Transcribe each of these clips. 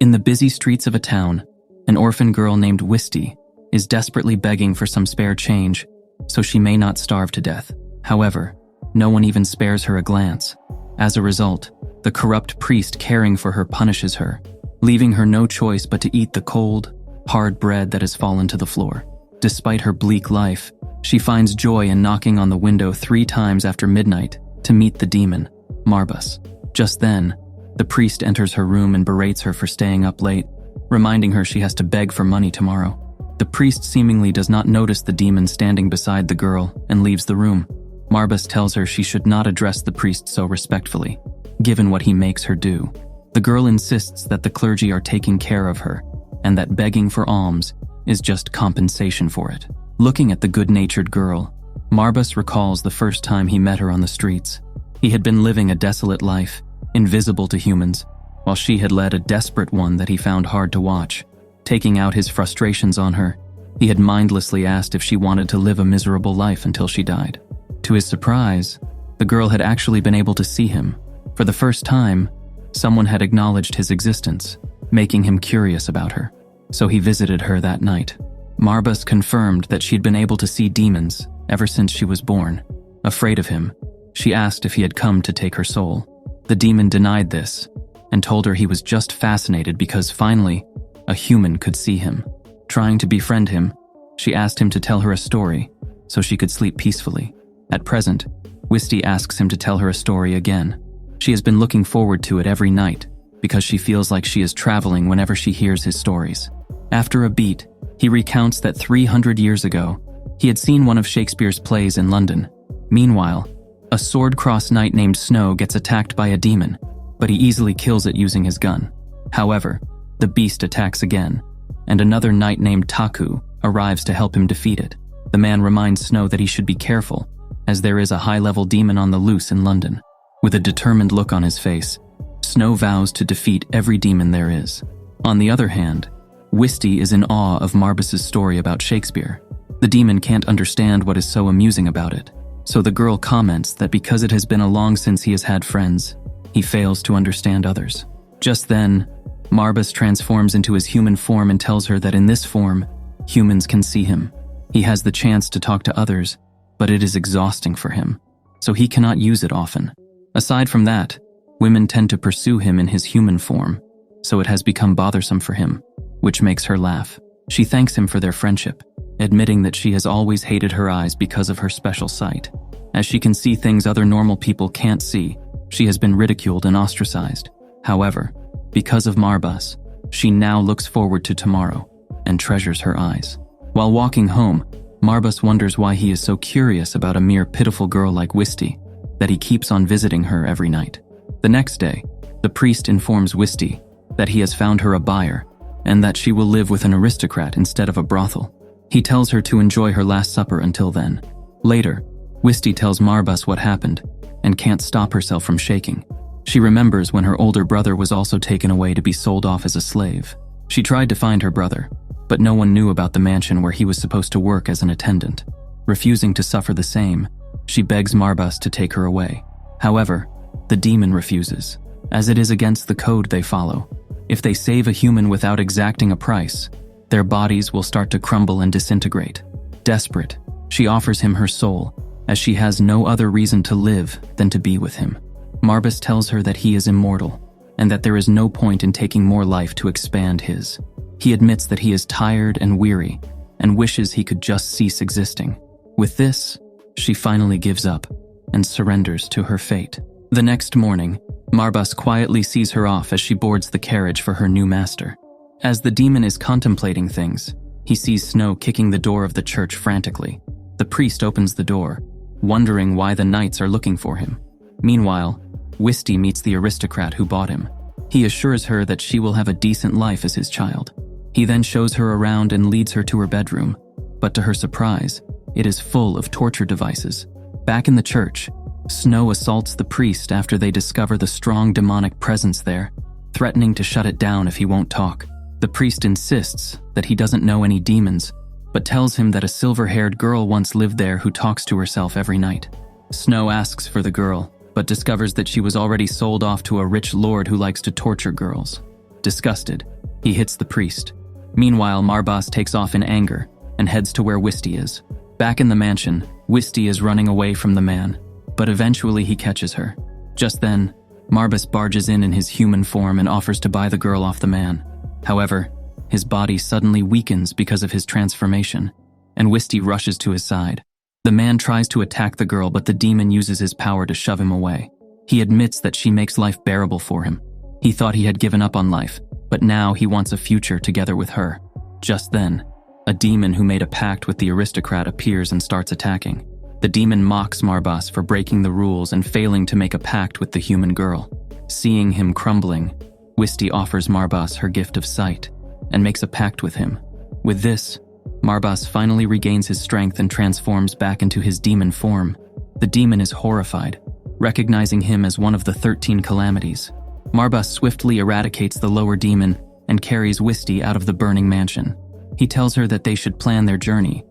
In the busy streets of a town, an orphan girl named Wisy is desperately begging for some spare change so she may not starve to death. However, no one even spares her a glance. As a result, the corrupt priest caring for her punishes her, leaving her no choice but to eat the cold, hard bread that has fallen to the floor. Despite her bleak life, she finds joy in knocking on the window 3 times after midnight to meet the demon, Marbus. Just then, the priest enters her room and berates her for staying up late, reminding her she has to beg for money tomorrow. The priest seemingly does not notice the demon standing beside the girl and leaves the room. Marbus tells her she should not address the priest so respectfully, given what he makes her do. The girl insists that the clergy are taking care of her, and that begging for alms is just compensation for it. Looking at the good-natured girl, Marbus recalls the first time he met her on the streets. He had been living a desolate life, invisible to humans, while she had led a desperate one that he found hard to watch. Taking out his frustrations on her, he had mindlessly asked if she wanted to live a miserable life until she died. To his surprise, the girl had actually been able to see him. For the first time, someone had acknowledged his existence, making him curious about her. So he visited her that night. Marbus confirmed that she'd been able to see demons ever since she was born. Afraid of him, she asked if he had come to take her soul. The demon denied this and told her he was just fascinated because finally, a human could see him. Trying to befriend him, she asked him to tell her a story so she could sleep peacefully. At present, Wisy asks him to tell her a story again. She has been looking forward to it every night because she feels like she is traveling whenever she hears his stories. After a beat, he recounts that 300 years ago, he had seen one of Shakespeare's plays in London. Meanwhile, a sword-crossed knight named Snow gets attacked by a demon, but he easily kills it using his gun. However, the beast attacks again, and another knight named Taku arrives to help him defeat it. The man reminds Snow that he should be careful, as there is a high-level demon on the loose in London. With a determined look on his face, Snow vows to defeat every demon there is. On the other hand, Wisy is in awe of Marbus's story about Shakespeare. The demon can't understand what is so amusing about it, so the girl comments that because it has been a long since he has had friends, he fails to understand others. Just then, Marbus transforms into his human form and tells her that in this form, humans can see him. He has the chance to talk to others, but it is exhausting for him, so he cannot use it often. Aside from that, women tend to pursue him in his human form, so it has become bothersome for him, which makes her laugh. She thanks him for their friendship, admitting that she has always hated her eyes because of her special sight. As she can see things other normal people can't see, she has been ridiculed and ostracized. However, because of Marbus, she now looks forward to tomorrow and treasures her eyes. While walking home, Marbus wonders why he is so curious about a mere pitiful girl like Wisy, that he keeps on visiting her every night. The next day, the priest informs Wisy that he has found her a buyer and that she will live with an aristocrat instead of a brothel. He tells her to enjoy her last supper until then. Later, Wisy tells Marbus what happened and can't stop herself from shaking. She remembers when her older brother was also taken away to be sold off as a slave. She tried to find her brother, but no one knew about the mansion where he was supposed to work as an attendant. Refusing to suffer the same, she begs Marbus to take her away. However, the demon refuses, as it is against the code they follow. If they save a human without exacting a price, their bodies will start to crumble and disintegrate. Desperate, she offers him her soul, as she has no other reason to live than to be with him. Marbus tells her that he is immortal, and that there is no point in taking more life to expand his. He admits that he is tired and weary, and wishes he could just cease existing. With this, she finally gives up, and surrenders to her fate. The next morning, Marbus quietly sees her off as she boards the carriage for her new master. As the demon is contemplating things, he sees Snow kicking the door of the church frantically. The priest opens the door, wondering why the knights are looking for him. Meanwhile, Wisy meets the aristocrat who bought him. He assures her that she will have a decent life as his child. He then shows her around and leads her to her bedroom, but to her surprise, it is full of torture devices. Back in the church, Snow assaults the priest after they discover the strong demonic presence there, threatening to shut it down if he won't talk. The priest insists that he doesn't know any demons, but tells him that a silver-haired girl once lived there who talks to herself every night. Snow asks for the girl, but discovers that she was already sold off to a rich lord who likes to torture girls. Disgusted, he hits the priest. Meanwhile, Marbas takes off in anger and heads to where Wisy is. Back in the mansion, Wisy is running away from the man, but eventually he catches her. Just then, Marbas barges in his human form and offers to buy the girl off the man. However, his body suddenly weakens because of his transformation, and Wisy rushes to his side. The man tries to attack the girl, but the demon uses his power to shove him away. He admits that she makes life bearable for him. He thought he had given up on life, but now he wants a future together with her. Just then, a demon who made a pact with the Aristocrat appears and starts attacking. The demon mocks Marbas for breaking the rules and failing to make a pact with the human girl. Seeing him crumbling, Wisy offers Marbas her gift of sight and makes a pact with him. With this, Marbas finally regains his strength and transforms back into his demon form. The demon is horrified, recognizing him as one of the 13 calamities. Marbas swiftly eradicates the lower demon and carries Wisy out of the burning mansion. He tells her that they should plan their journey.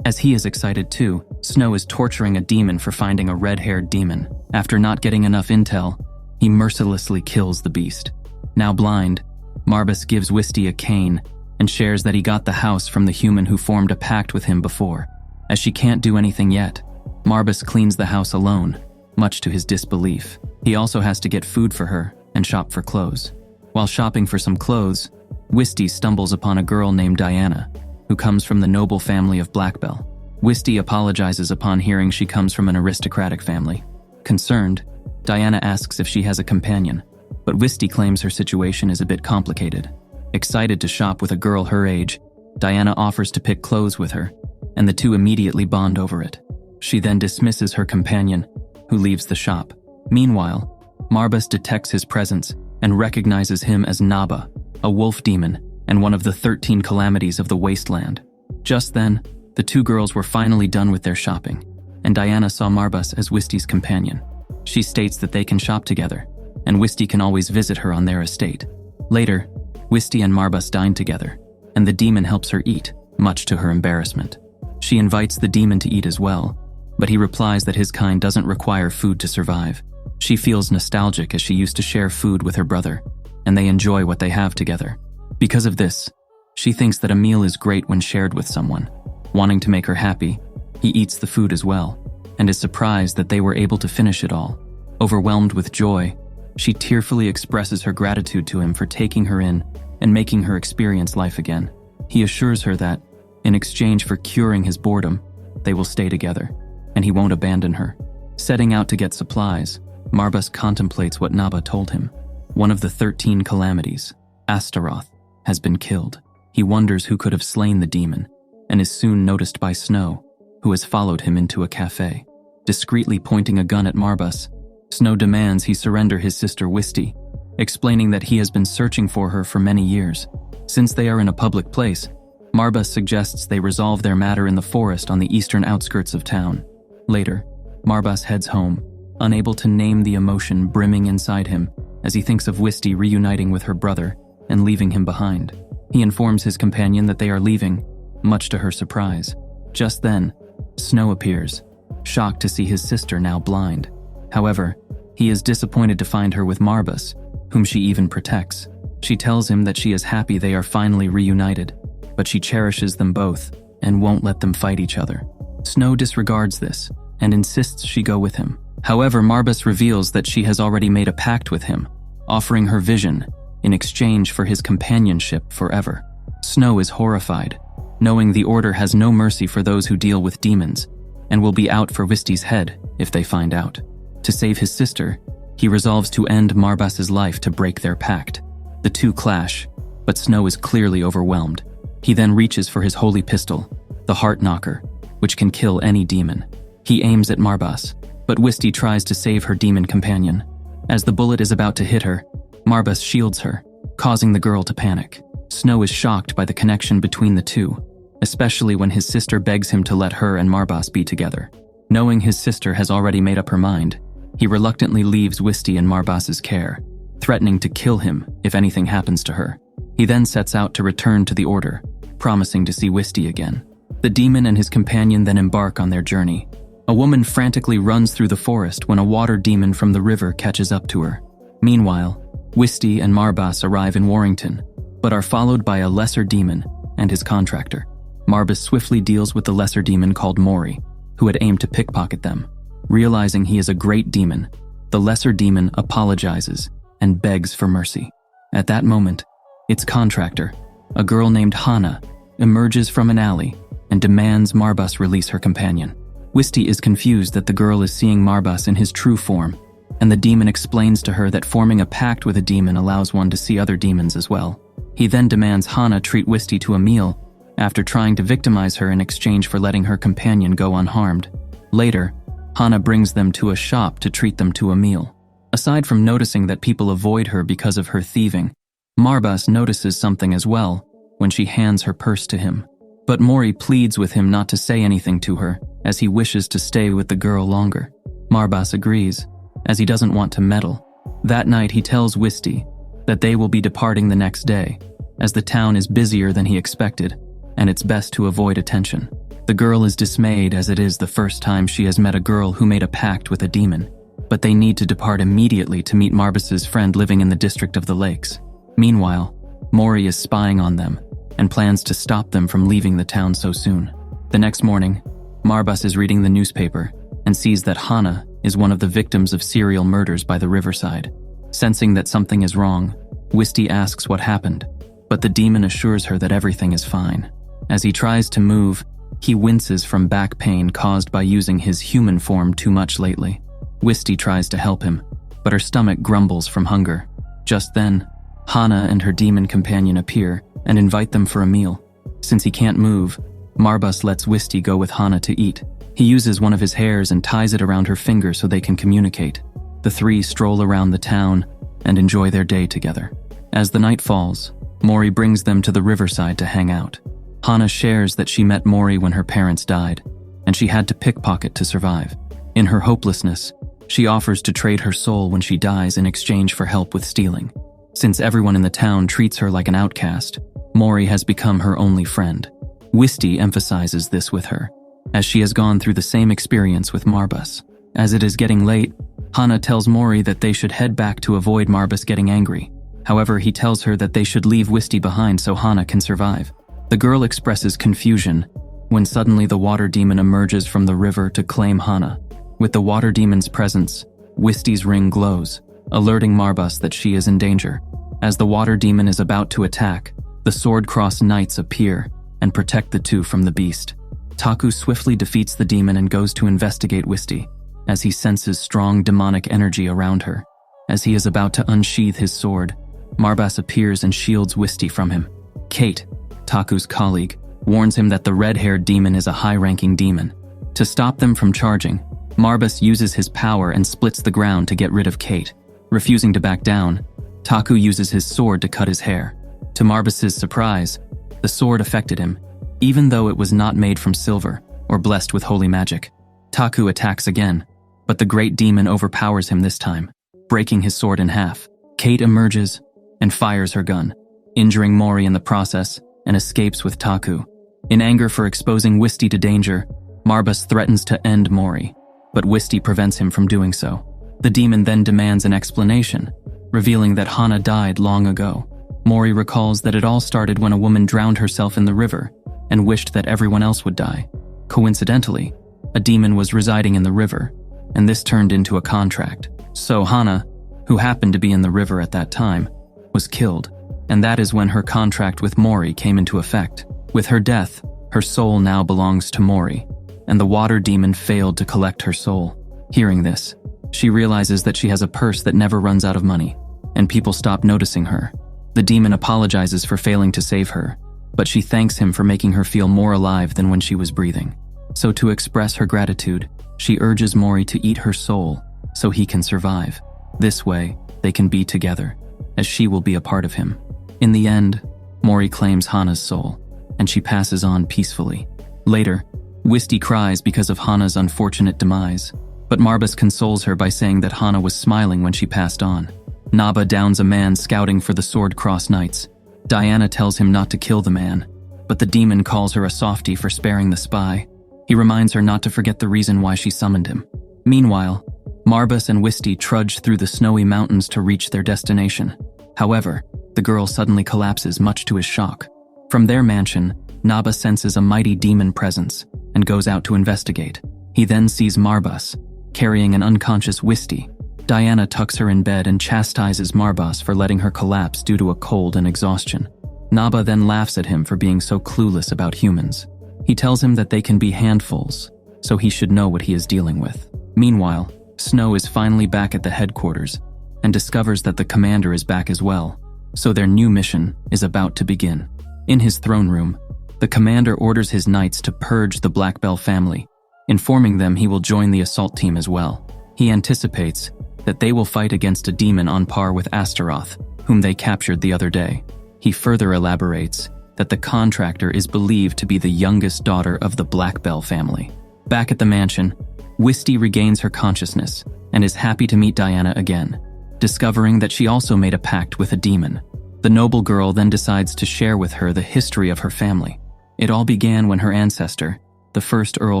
As he is excited too, Snow is torturing a demon for finding a red-haired demon. After not getting enough intel, he mercilessly kills the beast. Now blind, Marbas gives Wisy a cane and shares that he got the house from the human who formed a pact with him before. As she can't do anything yet, Marbas cleans the house alone, much to his disbelief. He also has to get food for her and shop for clothes. While shopping for some clothes, Wisy stumbles upon a girl named Diana, who comes from the noble family of Blackbell. Wisy apologizes upon hearing she comes from an aristocratic family. Concerned, Diana asks if she has a companion, but Wisy claims her situation is a bit complicated. Excited to shop with a girl her age, Diana offers to pick clothes with her, and the two immediately bond over it. She then dismisses her companion, who leaves the shop. Meanwhile, Marbas detects his presence and recognizes him as Naba, a wolf demon and one of the 13 calamities of the wasteland. Just then, the two girls were finally done with their shopping, and Diana saw Marbas as Wisy's companion. She states that they can shop together, and Wisy can always visit her on their estate. Later, Wisy and Marbas dine together, and the demon helps her eat, much to her embarrassment. She invites the demon to eat as well, but he replies that his kind doesn't require food to survive. She feels nostalgic as she used to share food with her brother, and they enjoy what they have together. Because of this, she thinks that a meal is great when shared with someone. Wanting to make her happy, he eats the food as well, and is surprised that they were able to finish it all. Overwhelmed with joy, she tearfully expresses her gratitude to him for taking her in and making her experience life again. He assures her that, in exchange for curing his boredom, they will stay together, and he won't abandon her. Setting out to get supplies, Marbas contemplates what Naba told him. One of the 13 calamities, Astaroth, has been killed. He wonders who could have slain the demon, and is soon noticed by Snow, who has followed him into a cafe. Discreetly pointing a gun at Marbas, Snow demands he surrender his sister Wisy, explaining that he has been searching for her for many years. Since they are in a public place, Marbas suggests they resolve their matter in the forest on the eastern outskirts of town. Later, Marbas heads home, unable to name the emotion brimming inside him as he thinks of Wisy reuniting with her brother and leaving him behind. He informs his companion that they are leaving, much to her surprise. Just then, Snow appears, shocked to see his sister now blind. However, he is disappointed to find her with Marbas, whom she even protects. She tells him that she is happy they are finally reunited, but she cherishes them both and won't let them fight each other. Snow disregards this and insists she go with him. However, Marbas reveals that she has already made a pact with him, offering her vision in exchange for his companionship forever. Snow is horrified, knowing the Order has no mercy for those who deal with demons, and will be out for Wisty's head if they find out. To save his sister, he resolves to end Marbas's life to break their pact. The two clash, but Snow is clearly overwhelmed. He then reaches for his holy pistol, the Heart Knocker, which can kill any demon. He aims at Marbas, but Wisy tries to save her demon companion. As the bullet is about to hit her, Marbas shields her, causing the girl to panic. Snow is shocked by the connection between the two, especially when his sister begs him to let her and Marbas be together. Knowing his sister has already made up her mind, he reluctantly leaves Wisy in Marbas's care, threatening to kill him if anything happens to her. He then sets out to return to the Order, promising to see Wisy again. The demon and his companion then embark on their journey. A woman frantically runs through the forest when a water demon from the river catches up to her. Meanwhile, Wisty and Marbas arrive in Warrington, but are followed by a lesser demon and his contractor. Marbas swiftly deals with the lesser demon called Mori, who had aimed to pickpocket them. Realizing he is a great demon, the lesser demon apologizes and begs for mercy. At that moment, its contractor, a girl named Hana, emerges from an alley and demands Marbas release her companion. Wisty is confused that the girl is seeing Marbas in his true form, and the demon explains to her that forming a pact with a demon allows one to see other demons as well. He then demands Hana treat Wisty to a meal after trying to victimize her in exchange for letting her companion go unharmed. Later, Hana brings them to a shop to treat them to a meal. Aside from noticing that people avoid her because of her thieving, Marbas notices something as well when she hands her purse to him. But Mori pleads with him not to say anything to her, as he wishes to stay with the girl longer. Marbas agrees, as he doesn't want to meddle. That night he tells Wisty that they will be departing the next day, as the town is busier than he expected, and it's best to avoid attention. The girl is dismayed, as it is the first time she has met a girl who made a pact with a demon, but they need to depart immediately to meet Marbas's friend living in the district of the lakes. Meanwhile, Mori is spying on them and plans to stop them from leaving the town so soon. The next morning, Marbas is reading the newspaper and sees that Hana is one of the victims of serial murders by the riverside. Sensing that something is wrong, Wisty asks what happened, but the demon assures her that everything is fine. As he tries to move, he winces from back pain caused by using his human form too much lately. Wisty tries to help him, but her stomach grumbles from hunger. Just then, Hana and her demon companion appear and invite them for a meal. Since he can't move, Marbas lets Wisty go with Hana to eat. He uses one of his hairs and ties it around her finger so they can communicate. The three stroll around the town and enjoy their day together. As the night falls, Mori brings them to the riverside to hang out. Hana shares that she met Mori when her parents died, and she had to pickpocket to survive. In her hopelessness, she offers to trade her soul when she dies in exchange for help with stealing. Since everyone in the town treats her like an outcast, Mori has become her only friend. Wisty emphasizes this with her, as she has gone through the same experience with Marbas. As it is getting late, Hana tells Mori that they should head back to avoid Marbas getting angry. However, he tells her that they should leave Wisty behind so Hana can survive. The girl expresses confusion when suddenly the water demon emerges from the river to claim Hana. With the water demon's presence, Wisty's ring glows, alerting Marbas that she is in danger. As the water demon is about to attack, the sword-crossed knights appear and protect the two from the beast. Taku swiftly defeats the demon and goes to investigate Wisty, as he senses strong demonic energy around her. As he is about to unsheath his sword, Marbas appears and shields Wisty from him. Kate, Taku's colleague, warns him that the red-haired demon is a high-ranking demon. To stop them from charging, Marbas uses his power and splits the ground to get rid of Kate. Refusing to back down, Taku uses his sword to cut his hair. To Marbas's surprise, the sword affected him, even though it was not made from silver or blessed with holy magic. Taku attacks again, but the great demon overpowers him this time, breaking his sword in half. Kate emerges and fires her gun, injuring Mori in the process, and escapes with Taku. In anger for exposing Wisty to danger, Marbas threatens to end Mori, but Wisty prevents him from doing so. The demon then demands an explanation, revealing that Hana died long ago. Mori recalls that it all started when a woman drowned herself in the river and wished that everyone else would die. Coincidentally, a demon was residing in the river, and this turned into a contract. So Hana, who happened to be in the river at that time, was killed, and that is when her contract with Mori came into effect. With her death, her soul now belongs to Mori, and the water demon failed to collect her soul. Hearing this, she realizes that she has a purse that never runs out of money, and people stop noticing her. The demon apologizes for failing to save her, but she thanks him for making her feel more alive than when she was breathing. So to express her gratitude, she urges Mori to eat her soul so he can survive. This way, they can be together, as she will be a part of him. In the end, Mori claims Hana's soul, and she passes on peacefully. Later, Wisty cries because of Hana's unfortunate demise, but Marbas consoles her by saying that Hana was smiling when she passed on. Naba downs a man scouting for the sword-crossed knights. Diana tells him not to kill the man, but the demon calls her a softie for sparing the spy. He reminds her not to forget the reason why she summoned him. Meanwhile, Marbas and Wisty trudge through the snowy mountains to reach their destination. However, the girl suddenly collapses, much to his shock. From their mansion, Naba senses a mighty demon presence and goes out to investigate. He then sees Marbas carrying an unconscious Wisty. Diana tucks her in bed and chastises Marbas for letting her collapse due to a cold and exhaustion. Naba then laughs at him for being so clueless about humans. He tells him that they can be handfuls, so he should know what he is dealing with. Meanwhile, Snow is finally back at the headquarters and discovers that the commander is back as well, so their new mission is about to begin. In his throne room, the commander orders his knights to purge the Black Bell family, informing them he will join the assault team as well. He anticipates that they will fight against a demon on par with Astaroth, whom they captured the other day. He further elaborates that the contractor is believed to be the youngest daughter of the Black Bell family. Back at the mansion, Wisty regains her consciousness and is happy to meet Diana again, discovering that she also made a pact with a demon. The noble girl then decides to share with her the history of her family. It all began when her ancestor, the first Earl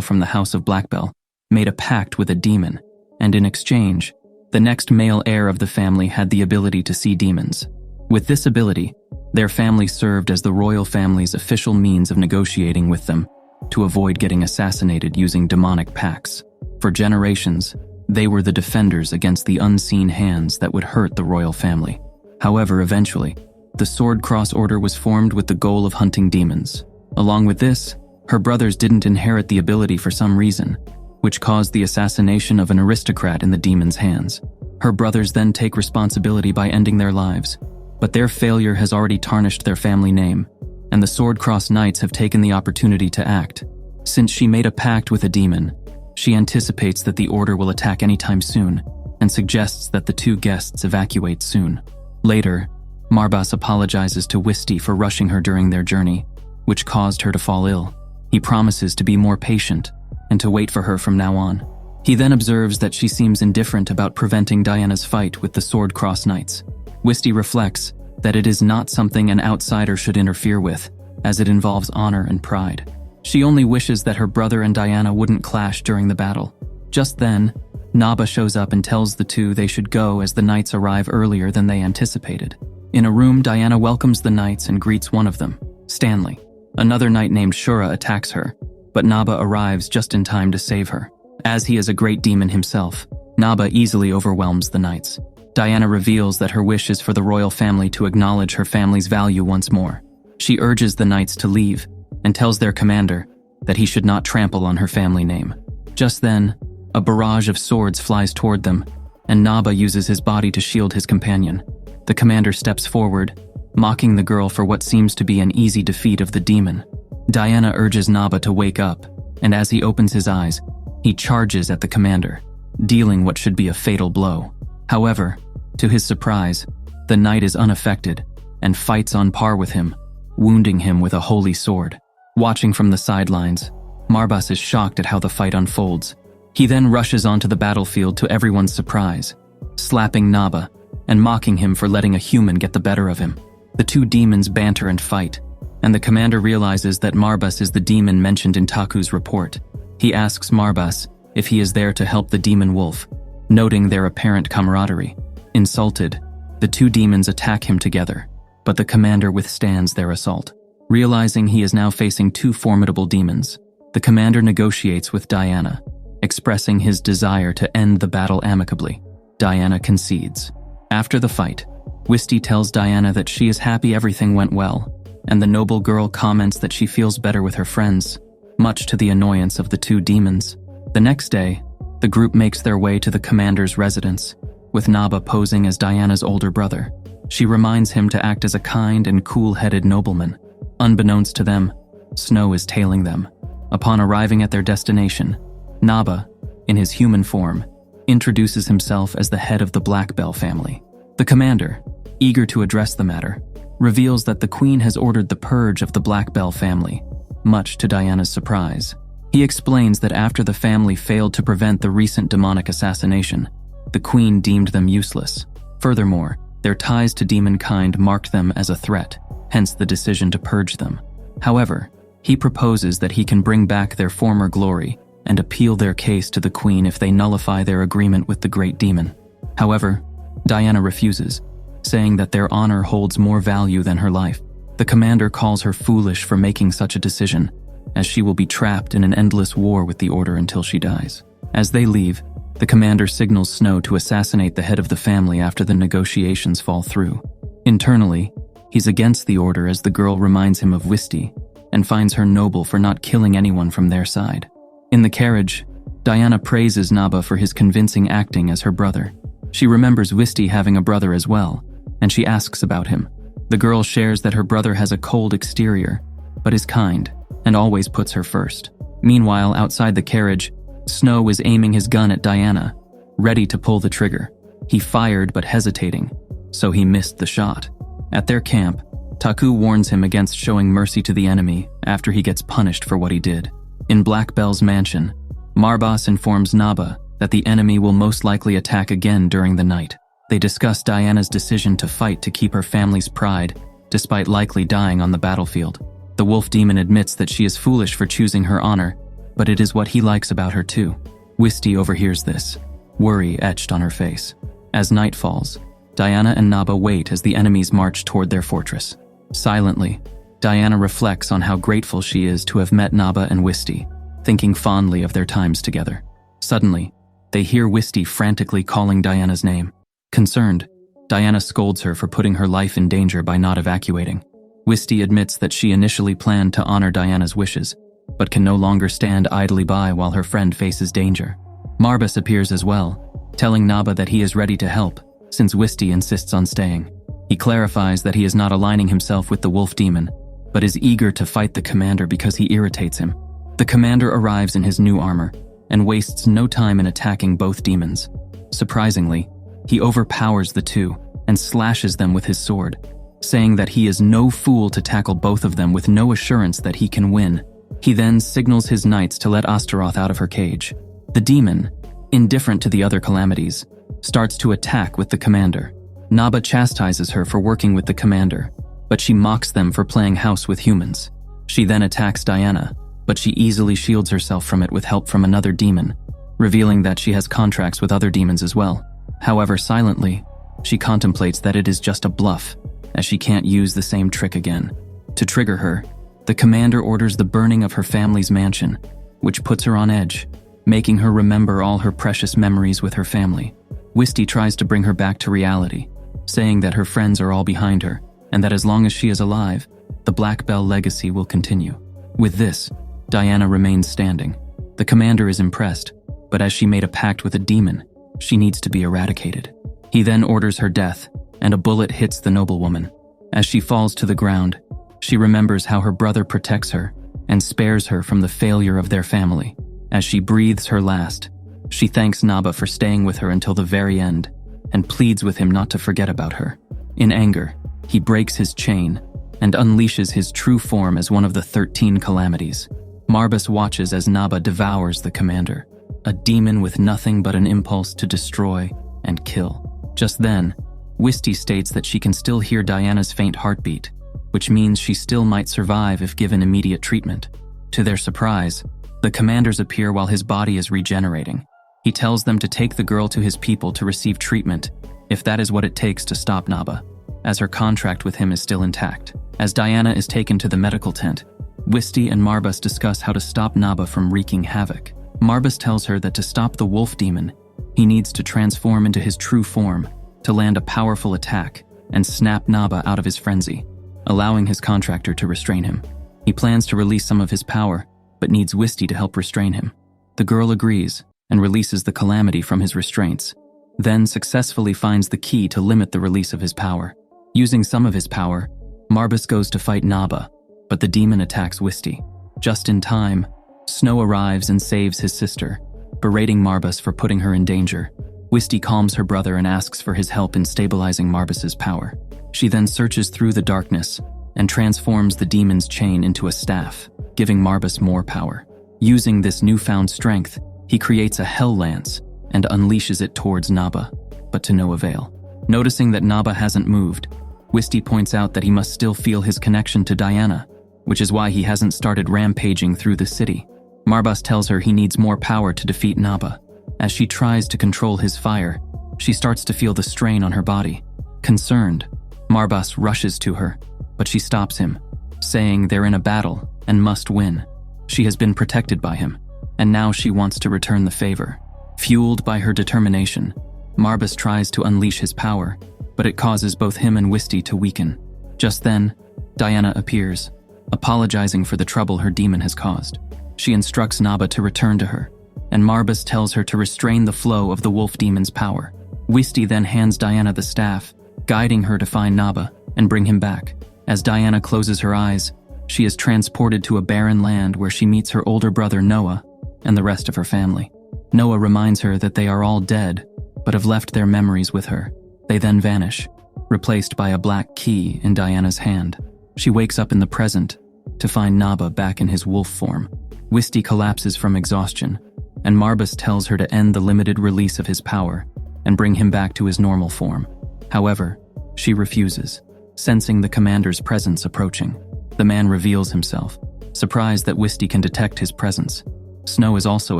from the House of Blackbell, made a pact with a demon, and in exchange, the next male heir of the family had the ability to see demons. With this ability, their family served as the royal family's official means of negotiating with them to avoid getting assassinated using demonic pacts. For generations, they were the defenders against the unseen hands that would hurt the royal family. However, eventually, the Sword Cross Order was formed with the goal of hunting demons. Along with this, her brothers didn't inherit the ability for some reason, which caused the assassination of an aristocrat in the demon's hands. Her brothers then take responsibility by ending their lives, but their failure has already tarnished their family name, and the Sword Cross Knights have taken the opportunity to act. Since she made a pact with a demon, she anticipates that the Order will attack anytime soon, and suggests that the two guests evacuate soon. Later, Marbas apologizes to Wisty for rushing her during their journey, which caused her to fall ill. He promises to be more patient and to wait for her from now on. He then observes that she seems indifferent about preventing Diana's fight with the Sword Cross Knights. Wisty reflects that it is not something an outsider should interfere with, as it involves honor and pride. She only wishes that her brother and Diana wouldn't clash during the battle. Just then, Naba shows up and tells the two they should go as the knights arrive earlier than they anticipated. In a room, Diana welcomes the knights and greets one of them, Stanley. Another knight named Shura attacks her, but Naba arrives just in time to save her. As he is a great demon himself, Naba easily overwhelms the knights. Diana reveals that her wish is for the royal family to acknowledge her family's value once more. She urges the knights to leave and tells their commander that he should not trample on her family name. Just then, a barrage of swords flies toward them, and Naba uses his body to shield his companion. The commander steps forward, mocking the girl for what seems to be an easy defeat of the demon. Diana urges Naba to wake up, and as he opens his eyes, he charges at the commander, dealing what should be a fatal blow. However, to his surprise, the knight is unaffected and fights on par with him, wounding him with a holy sword. Watching from the sidelines, Marbas is shocked at how the fight unfolds. He then rushes onto the battlefield to everyone's surprise, slapping Naba and mocking him for letting a human get the better of him. The two demons banter and fight, and the commander realizes that Marbas is the demon mentioned in Taku's report. He asks Marbas if he is there to help the demon wolf, noting their apparent camaraderie. Insulted, the two demons attack him together, but the commander withstands their assault. Realizing he is now facing two formidable demons, the commander negotiates with Diana, expressing his desire to end the battle amicably. Diana concedes. After the fight, Wisty tells Diana that she is happy everything went well, and the noble girl comments that she feels better with her friends, much to the annoyance of the two demons. The next day, the group makes their way to the commander's residence, with Naba posing as Diana's older brother. She reminds him to act as a kind and cool-headed nobleman. Unbeknownst to them, Snow is tailing them. Upon arriving at their destination, Naba, in his human form, introduces himself as the head of the Black Bell family. The commander, eager to address the matter, reveals that the queen has ordered the purge of the Black Bell family, much to Diana's surprise. He explains that after the family failed to prevent the recent demonic assassination, the queen deemed them useless. Furthermore, their ties to demonkind marked them as a threat, hence the decision to purge them. However, he proposes that he can bring back their former glory and appeal their case to the queen if they nullify their agreement with the great demon. However, Diana refuses, saying that their honor holds more value than her life. The commander calls her foolish for making such a decision, as she will be trapped in an endless war with the order until she dies. As they leave, the commander signals Snow to assassinate the head of the family after the negotiations fall through. Internally, he's against the order as the girl reminds him of Wisy and finds her noble for not killing anyone from their side. In the carriage, Diana praises Naba for his convincing acting as her brother. She remembers Wisy having a brother as well, and she asks about him. The girl shares that her brother has a cold exterior, but is kind and always puts her first. Meanwhile, outside the carriage, Snow is aiming his gun at Diana, ready to pull the trigger. He fired but hesitating, so he missed the shot. At their camp, Taku warns him against showing mercy to the enemy after he gets punished for what he did. In Black Bell's mansion, Marbas informs Naba that the enemy will most likely attack again during the night. They discuss Diana's decision to fight to keep her family's pride, despite likely dying on the battlefield. The wolf demon admits that she is foolish for choosing her honor, but it is what he likes about her too. Wisy overhears this, worry etched on her face. As night falls, Diana and Naba wait as the enemies march toward their fortress. Silently, Diana reflects on how grateful she is to have met Naba and Wisy, thinking fondly of their times together. Suddenly, they hear Wisy frantically calling Diana's name. Concerned, Diana scolds her for putting her life in danger by not evacuating. Wisy admits that she initially planned to honor Diana's wishes, but can no longer stand idly by while her friend faces danger. Marbas appears as well, telling Naba that he is ready to help, since Wisy insists on staying. He clarifies that he is not aligning himself with the wolf demon, but is eager to fight the commander because he irritates him. The commander arrives in his new armor, and wastes no time in attacking both demons. Surprisingly, he overpowers the two and slashes them with his sword, saying that he is no fool to tackle both of them with no assurance that he can win. He then signals his knights to let Astaroth out of her cage. The demon, indifferent to the other calamities, starts to attack with the commander. Naba chastises her for working with the commander, but she mocks them for playing house with humans. She then attacks Diana, but she easily shields herself from it with help from another demon, revealing that she has contracts with other demons as well. However, silently, she contemplates that it is just a bluff, as she can't use the same trick again. To trigger her, the commander orders the burning of her family's mansion, which puts her on edge, making her remember all her precious memories with her family. Wisy tries to bring her back to reality, saying that her friends are all behind her, and that as long as she is alive, the Black Bell legacy will continue. With this, Diana remains standing. The commander is impressed, but as she made a pact with a demon, she needs to be eradicated. He then orders her death, and a bullet hits the noblewoman. As she falls to the ground, she remembers how her brother protects her and spares her from the failure of their family. As she breathes her last, she thanks Naba for staying with her until the very end and pleads with him not to forget about her. In anger, he breaks his chain and unleashes his true form as one of the 13 calamities. Marbas watches as Naba devours the commander, a demon with nothing but an impulse to destroy and kill. Just then, Wisy states that she can still hear Diana's faint heartbeat, which means she still might survive if given immediate treatment. To their surprise, the commanders appear while his body is regenerating. He tells them to take the girl to his people to receive treatment, if that is what it takes to stop Naba, as her contract with him is still intact. As Diana is taken to the medical tent, Wisy and Marbas discuss how to stop Naba from wreaking havoc. Marbas tells her that to stop the wolf demon, he needs to transform into his true form, to land a powerful attack and snap Naba out of his frenzy, allowing his contractor to restrain him. He plans to release some of his power, but needs Wisy to help restrain him. The girl agrees and releases the calamity from his restraints, then successfully finds the key to limit the release of his power. Using some of his power, Marbas goes to fight Naba, but the demon attacks Wisy. Just in time, Snow arrives and saves his sister, berating Marbas for putting her in danger. Wisy calms her brother and asks for his help in stabilizing Marbas's power. She then searches through the darkness and transforms the demon's chain into a staff, giving Marbas more power. Using this newfound strength, he creates a hell lance and unleashes it towards Naba, but to no avail. Noticing that Naba hasn't moved, Wisy points out that he must still feel his connection to Diana, which is why he hasn't started rampaging through the city. Marbas tells her he needs more power to defeat Naba. As she tries to control his fire, she starts to feel the strain on her body. Concerned, Marbas rushes to her, but she stops him, saying they're in a battle and must win. She has been protected by him, and now she wants to return the favor. Fueled by her determination, Marbas tries to unleash his power, but it causes both him and Wisty to weaken. Just then, Diana appears, apologizing for the trouble her demon has caused. She instructs Naba to return to her, and Marbas tells her to restrain the flow of the wolf demon's power. Wisty then hands Diana the staff, guiding her to find Naba and bring him back. As Diana closes her eyes, she is transported to a barren land where she meets her older brother Noah and the rest of her family. Noah reminds her that they are all dead, but have left their memories with her. They then vanish, replaced by a black key in Diana's hand. She wakes up in the present to find Naba back in his wolf form. Wisty collapses from exhaustion, and Marbas tells her to end the limited release of his power and bring him back to his normal form. However, she refuses, sensing the commander's presence approaching. The man reveals himself, surprised that Wisty can detect his presence. Snow is also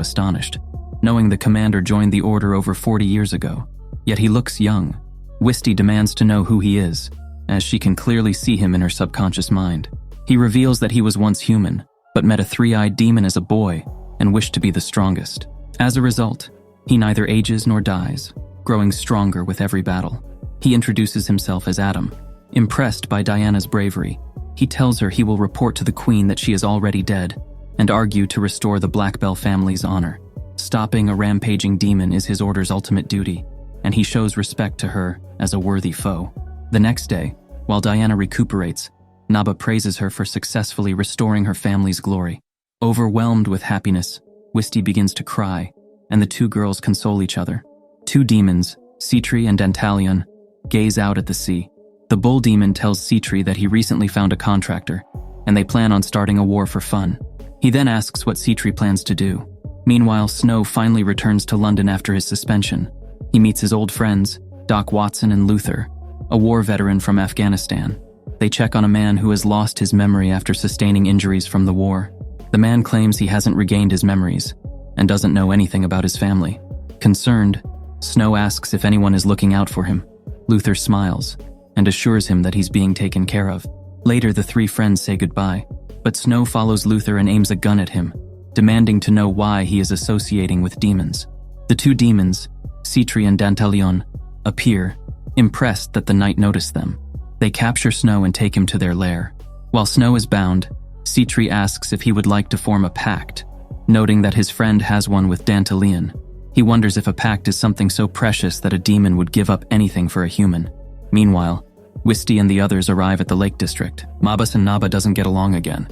astonished, knowing the commander joined the order over 40 years ago, yet he looks young. Wisty demands to know who he is, as she can clearly see him in her subconscious mind. He reveals that he was once human, but met a three-eyed demon as a boy and wished to be the strongest. As a result, he neither ages nor dies, growing stronger with every battle. He introduces himself as Adam. Impressed by Diana's bravery, he tells her he will report to the queen that she is already dead and argue to restore the Blackbell family's honor. Stopping a rampaging demon is his order's ultimate duty, and he shows respect to her as a worthy foe. The next day, while Diana recuperates, Naba praises her for successfully restoring her family's glory. Overwhelmed with happiness, Wisty begins to cry, and the two girls console each other. Two demons, Citri and Dantalion, gaze out at the sea. The bull demon tells Citri that he recently found a contractor, and they plan on starting a war for fun. He then asks what Citri plans to do. Meanwhile, Snow finally returns to London after his suspension. He meets his old friends, Doc Watson and Luther, a war veteran from Afghanistan. They check on a man who has lost his memory after sustaining injuries from the war. The man claims he hasn't regained his memories and doesn't know anything about his family. Concerned, Snow asks if anyone is looking out for him. Luther smiles and assures him that he's being taken care of. Later, the three friends say goodbye, but Snow follows Luther and aims a gun at him, demanding to know why he is associating with demons. The two demons, Citri and Dantalion, appear, impressed that the knight noticed them. They capture Snow and take him to their lair. While Snow is bound, Citri asks if he would like to form a pact, noting that his friend has one with Dantalion. He wonders if a pact is something so precious that a demon would give up anything for a human. Meanwhile, Wisty and the others arrive at the Lake District. Marbas and Naba doesn't get along again.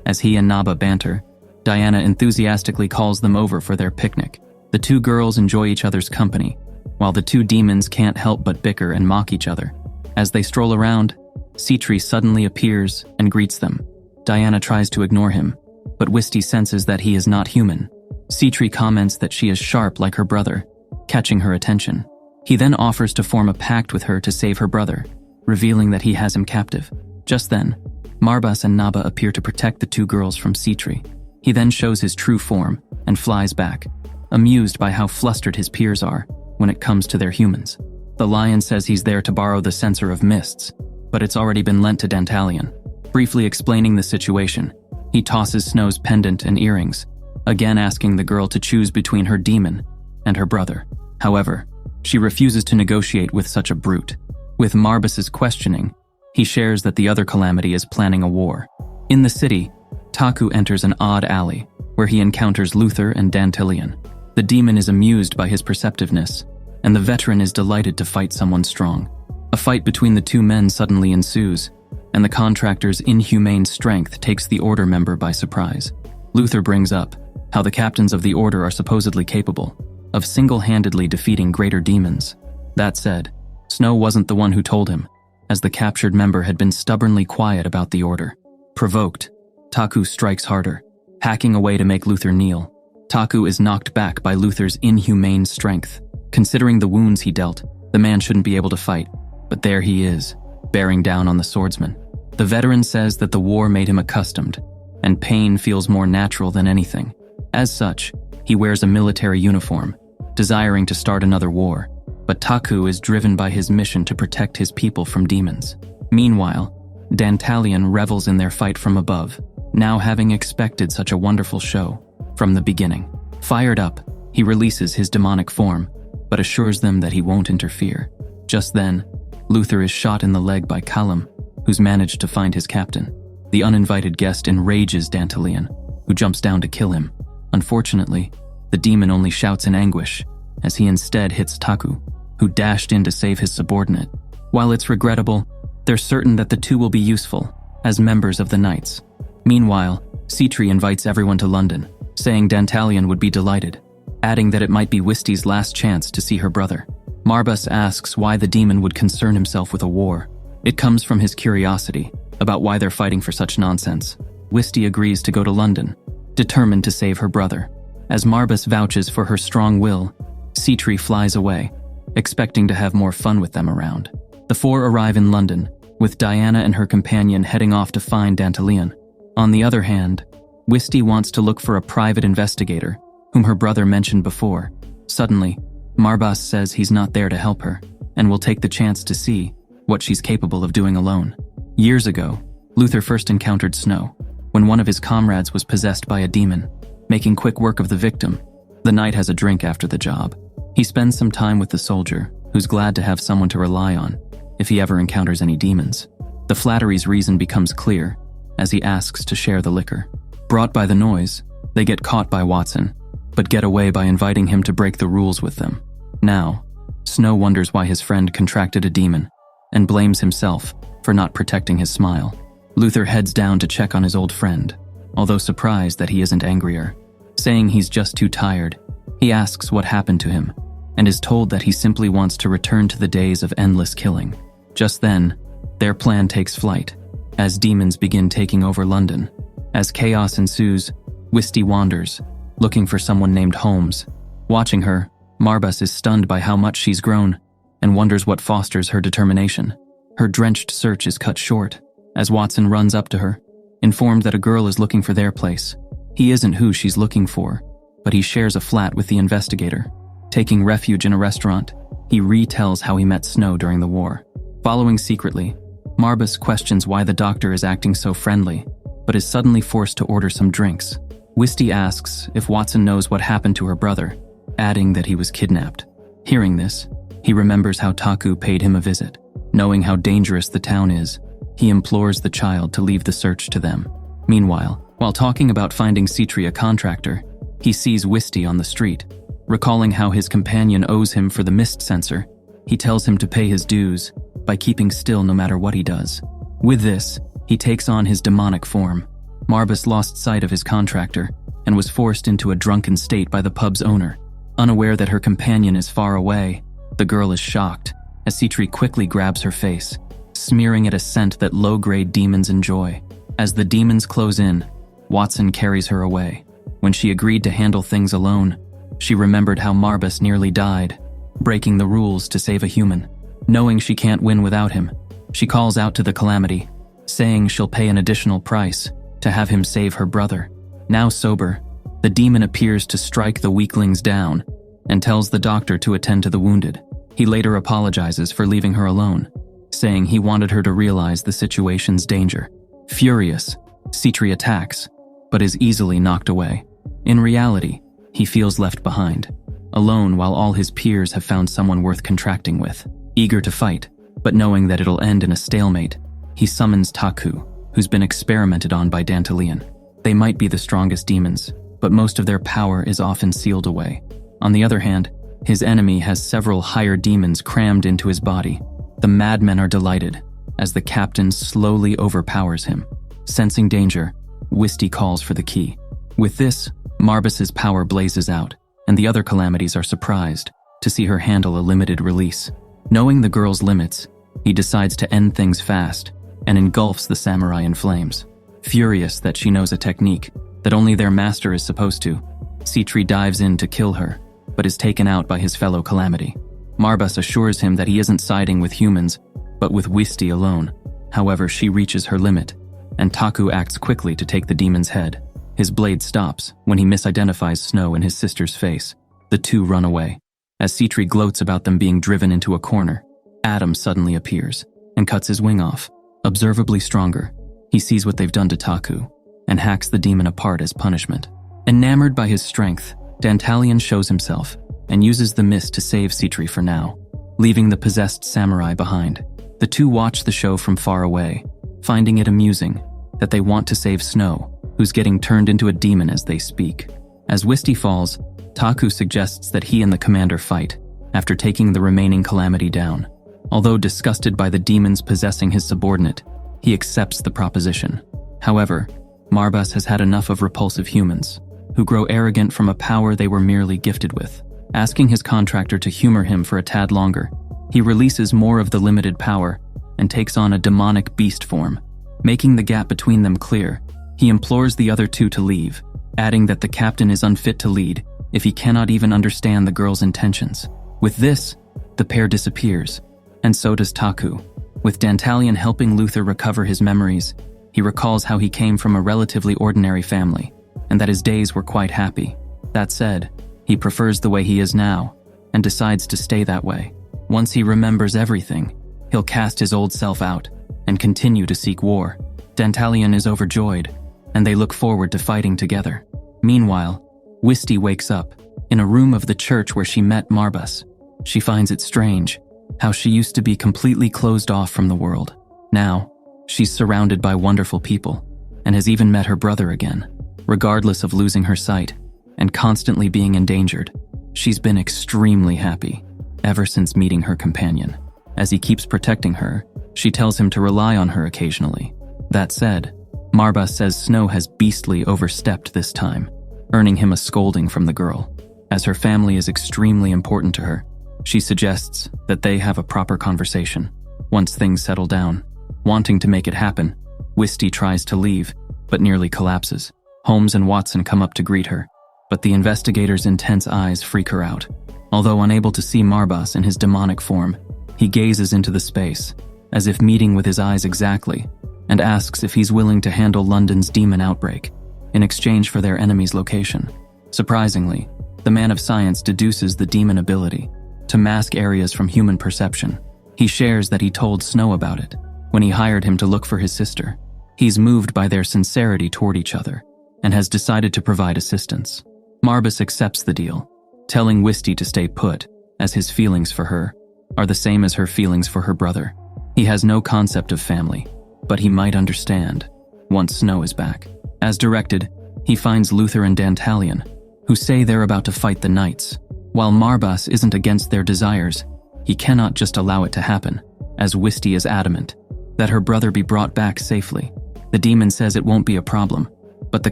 As he and Naba banter, Diana enthusiastically calls them over for their picnic. The two girls enjoy each other's company, while the two demons can't help but bicker and mock each other. As they stroll around, Citri suddenly appears and greets them. Diana tries to ignore him, but Wisty senses that he is not human. Citri comments that she is sharp like her brother, catching her attention. He then offers to form a pact with her to save her brother, revealing that he has him captive. Just then, Marbas and Naba appear to protect the two girls from Citri. He then shows his true form and flies back, amused by how flustered his peers are when it comes to their humans. The lion says he's there to borrow the censer of mists, but it's already been lent to Dantalion. Briefly explaining the situation, he tosses Snow's pendant and earrings, again asking the girl to choose between her demon and her brother. However, she refuses to negotiate with such a brute. With Marbas's questioning, he shares that the other calamity is planning a war. In the city, Taku enters an odd alley, where he encounters Luther and Dantalion. The demon is amused by his perceptiveness, and the veteran is delighted to fight someone strong. A fight between the two men suddenly ensues, and the contractor's inhumane strength takes the Order member by surprise. Luther brings up how the captains of the Order are supposedly capable of single-handedly defeating greater demons. That said, Snow wasn't the one who told him, as the captured member had been stubbornly quiet about the Order. Provoked, Taku strikes harder, hacking away to make Luther kneel. Taku is knocked back by Luther's inhumane strength. Considering the wounds he dealt, the man shouldn't be able to fight, but there he is, bearing down on the swordsman. The veteran says that the war made him accustomed, and pain feels more natural than anything. As such, he wears a military uniform, desiring to start another war, but Taku is driven by his mission to protect his people from demons. Meanwhile, Dantalion revels in their fight from above, now having expected such a wonderful show from the beginning. Fired up, he releases his demonic form, but assures them that he won't interfere. Just then, Luther is shot in the leg by Callum, who's managed to find his captain. The uninvited guest enrages Dantalion, who jumps down to kill him. Unfortunately, the demon only shouts in anguish, as he instead hits Taku, who dashed in to save his subordinate. While it's regrettable, they're certain that the two will be useful as members of the Knights. Meanwhile, Citri invites everyone to London, saying Dantalion would be delighted, adding that it might be Wisty's last chance to see her brother. Marbus asks why the demon would concern himself with a war. It comes from his curiosity about why they're fighting for such nonsense. Wisty agrees to go to London, determined to save her brother. As Marbus vouches for her strong will, Citri flies away, expecting to have more fun with them around. The four arrive in London, with Diana and her companion heading off to find Dantalion. On the other hand, Wisty wants to look for a private investigator, whom her brother mentioned before. Suddenly, Marbus says he's not there to help her, and will take the chance to see what she's capable of doing alone. Years ago, Luther first encountered Snow, when one of his comrades was possessed by a demon. Making quick work of the victim, the knight has a drink after the job. He spends some time with the soldier, who's glad to have someone to rely on if he ever encounters any demons. The flattery's reason becomes clear as he asks to share the liquor. Brought by the noise, they get caught by Watson, but get away by inviting him to break the rules with them. Now, Snow wonders why his friend contracted a demon and blames himself for not protecting his smile. Luther heads down to check on his old friend, although surprised that he isn't angrier. Saying he's just too tired, he asks what happened to him and is told that he simply wants to return to the days of endless killing. Just then, their plan takes flight as demons begin taking over London. As chaos ensues, Wisty wanders, looking for someone named Holmes. Watching her, Marbus is stunned by how much she's grown and wonders what fosters her determination. Her drenched search is cut short as Watson runs up to her, informed that a girl is looking for their place. He isn't who she's looking for, but he shares a flat with the investigator. Taking refuge in a restaurant, he retells how he met Snow during the war. Following secretly, Marbus questions why the doctor is acting so friendly, but is suddenly forced to order some drinks. Wisty asks if Watson knows what happened to her brother, adding that he was kidnapped. Hearing this, he remembers how Taku paid him a visit. Knowing how dangerous the town is, he implores the child to leave the search to them. Meanwhile, while talking about finding Citri a contractor, he sees Wisty on the street. Recalling how his companion owes him for the mist sensor, he tells him to pay his dues by keeping still no matter what he does. With this, he takes on his demonic form. Marbus lost sight of his contractor and was forced into a drunken state by the pub's owner. Unaware that her companion is far away, the girl is shocked as Citri quickly grabs her face, smearing it a scent that low-grade demons enjoy. As the demons close in, Watson carries her away. When she agreed to handle things alone, she remembered how Marbus nearly died, breaking the rules to save a human. Knowing she can't win without him, she calls out to the Calamity, saying she'll pay an additional price to have him save her brother. Now sober, the demon appears to strike the weaklings down and tells the doctor to attend to the wounded. He later apologizes for leaving her alone, saying he wanted her to realize the situation's danger. Furious, Citri attacks, but is easily knocked away. In reality, he feels left behind, alone while all his peers have found someone worth contracting with. Eager to fight, but knowing that it'll end in a stalemate, he summons Taku, who's been experimented on by Dantalion. They might be the strongest demons, but most of their power is often sealed away. On the other hand, his enemy has several higher demons crammed into his body. The madmen are delighted, as the captain slowly overpowers him. Sensing danger, Wisty calls for the key. With this, Marbus's power blazes out, and the other calamities are surprised to see her handle a limited release. Knowing the girl's limits, he decides to end things fast and engulfs the samurai in flames. Furious that she knows a technique that only their master is supposed to, Citri dives in to kill her, but is taken out by his fellow calamity. Marbus assures him that he isn't siding with humans, but with Wisty alone. However, she reaches her limit, and Taku acts quickly to take the demon's head. His blade stops when he misidentifies Snow in his sister's face. The two run away. As Citri gloats about them being driven into a corner, Adam suddenly appears and cuts his wing off. Observably stronger, he sees what they've done to Taku and hacks the demon apart as punishment. Enamored by his strength, Dantalion shows himself and uses the mist to save Citri for now, leaving the possessed samurai behind. The two watch the show from far away, finding it amusing that they want to save Snow, who's getting turned into a demon as they speak. As Wisy falls, Taku suggests that he and the commander fight, after taking the remaining calamity down. Although disgusted by the demons possessing his subordinate, he accepts the proposition. However, Marbas has had enough of repulsive humans, who grow arrogant from a power they were merely gifted with. Asking his contractor to humor him for a tad longer, he releases more of the limited power and takes on a demonic beast form. Making the gap between them clear, he implores the other two to leave, adding that the captain is unfit to lead if he cannot even understand the girl's intentions. With this, the pair disappears, and so does Taku. With Dantalion helping Luther recover his memories, he recalls how he came from a relatively ordinary family, and that his days were quite happy. That said, he prefers the way he is now, and decides to stay that way. Once he remembers everything, he'll cast his old self out and continue to seek war. Dantalion is overjoyed, and they look forward to fighting together. Meanwhile, Wisy wakes up in a room of the church where she met Marbas. She finds it strange how she used to be completely closed off from the world. Now, she's surrounded by wonderful people and has even met her brother again. Regardless of losing her sight and constantly being endangered, she's been extremely happy ever since meeting her companion. As he keeps protecting her, she tells him to rely on her occasionally. That said, Marbas says Snow has beastly overstepped this time, earning him a scolding from the girl. As her family is extremely important to her, she suggests that they have a proper conversation once things settle down. Wanting to make it happen, Wisy tries to leave, but nearly collapses. Holmes and Watson come up to greet her, but the investigator's intense eyes freak her out. Although unable to see Marbas in his demonic form, he gazes into the space, as if meeting with his eyes exactly, and asks if he's willing to handle London's demon outbreak in exchange for their enemy's location. Surprisingly, the man of science deduces the demon ability to mask areas from human perception. He shares that he told Snow about it when he hired him to look for his sister. He's moved by their sincerity toward each other and has decided to provide assistance. Marbas accepts the deal, telling Wisy to stay put, as his feelings for her are the same as her feelings for her brother. He has no concept of family, but he might understand once Snow is back. As directed, he finds Luther and Dantalion, who say they're about to fight the knights. While Marbas isn't against their desires, he cannot just allow it to happen, as Wisy is adamant that her brother be brought back safely. The demon says it won't be a problem, but the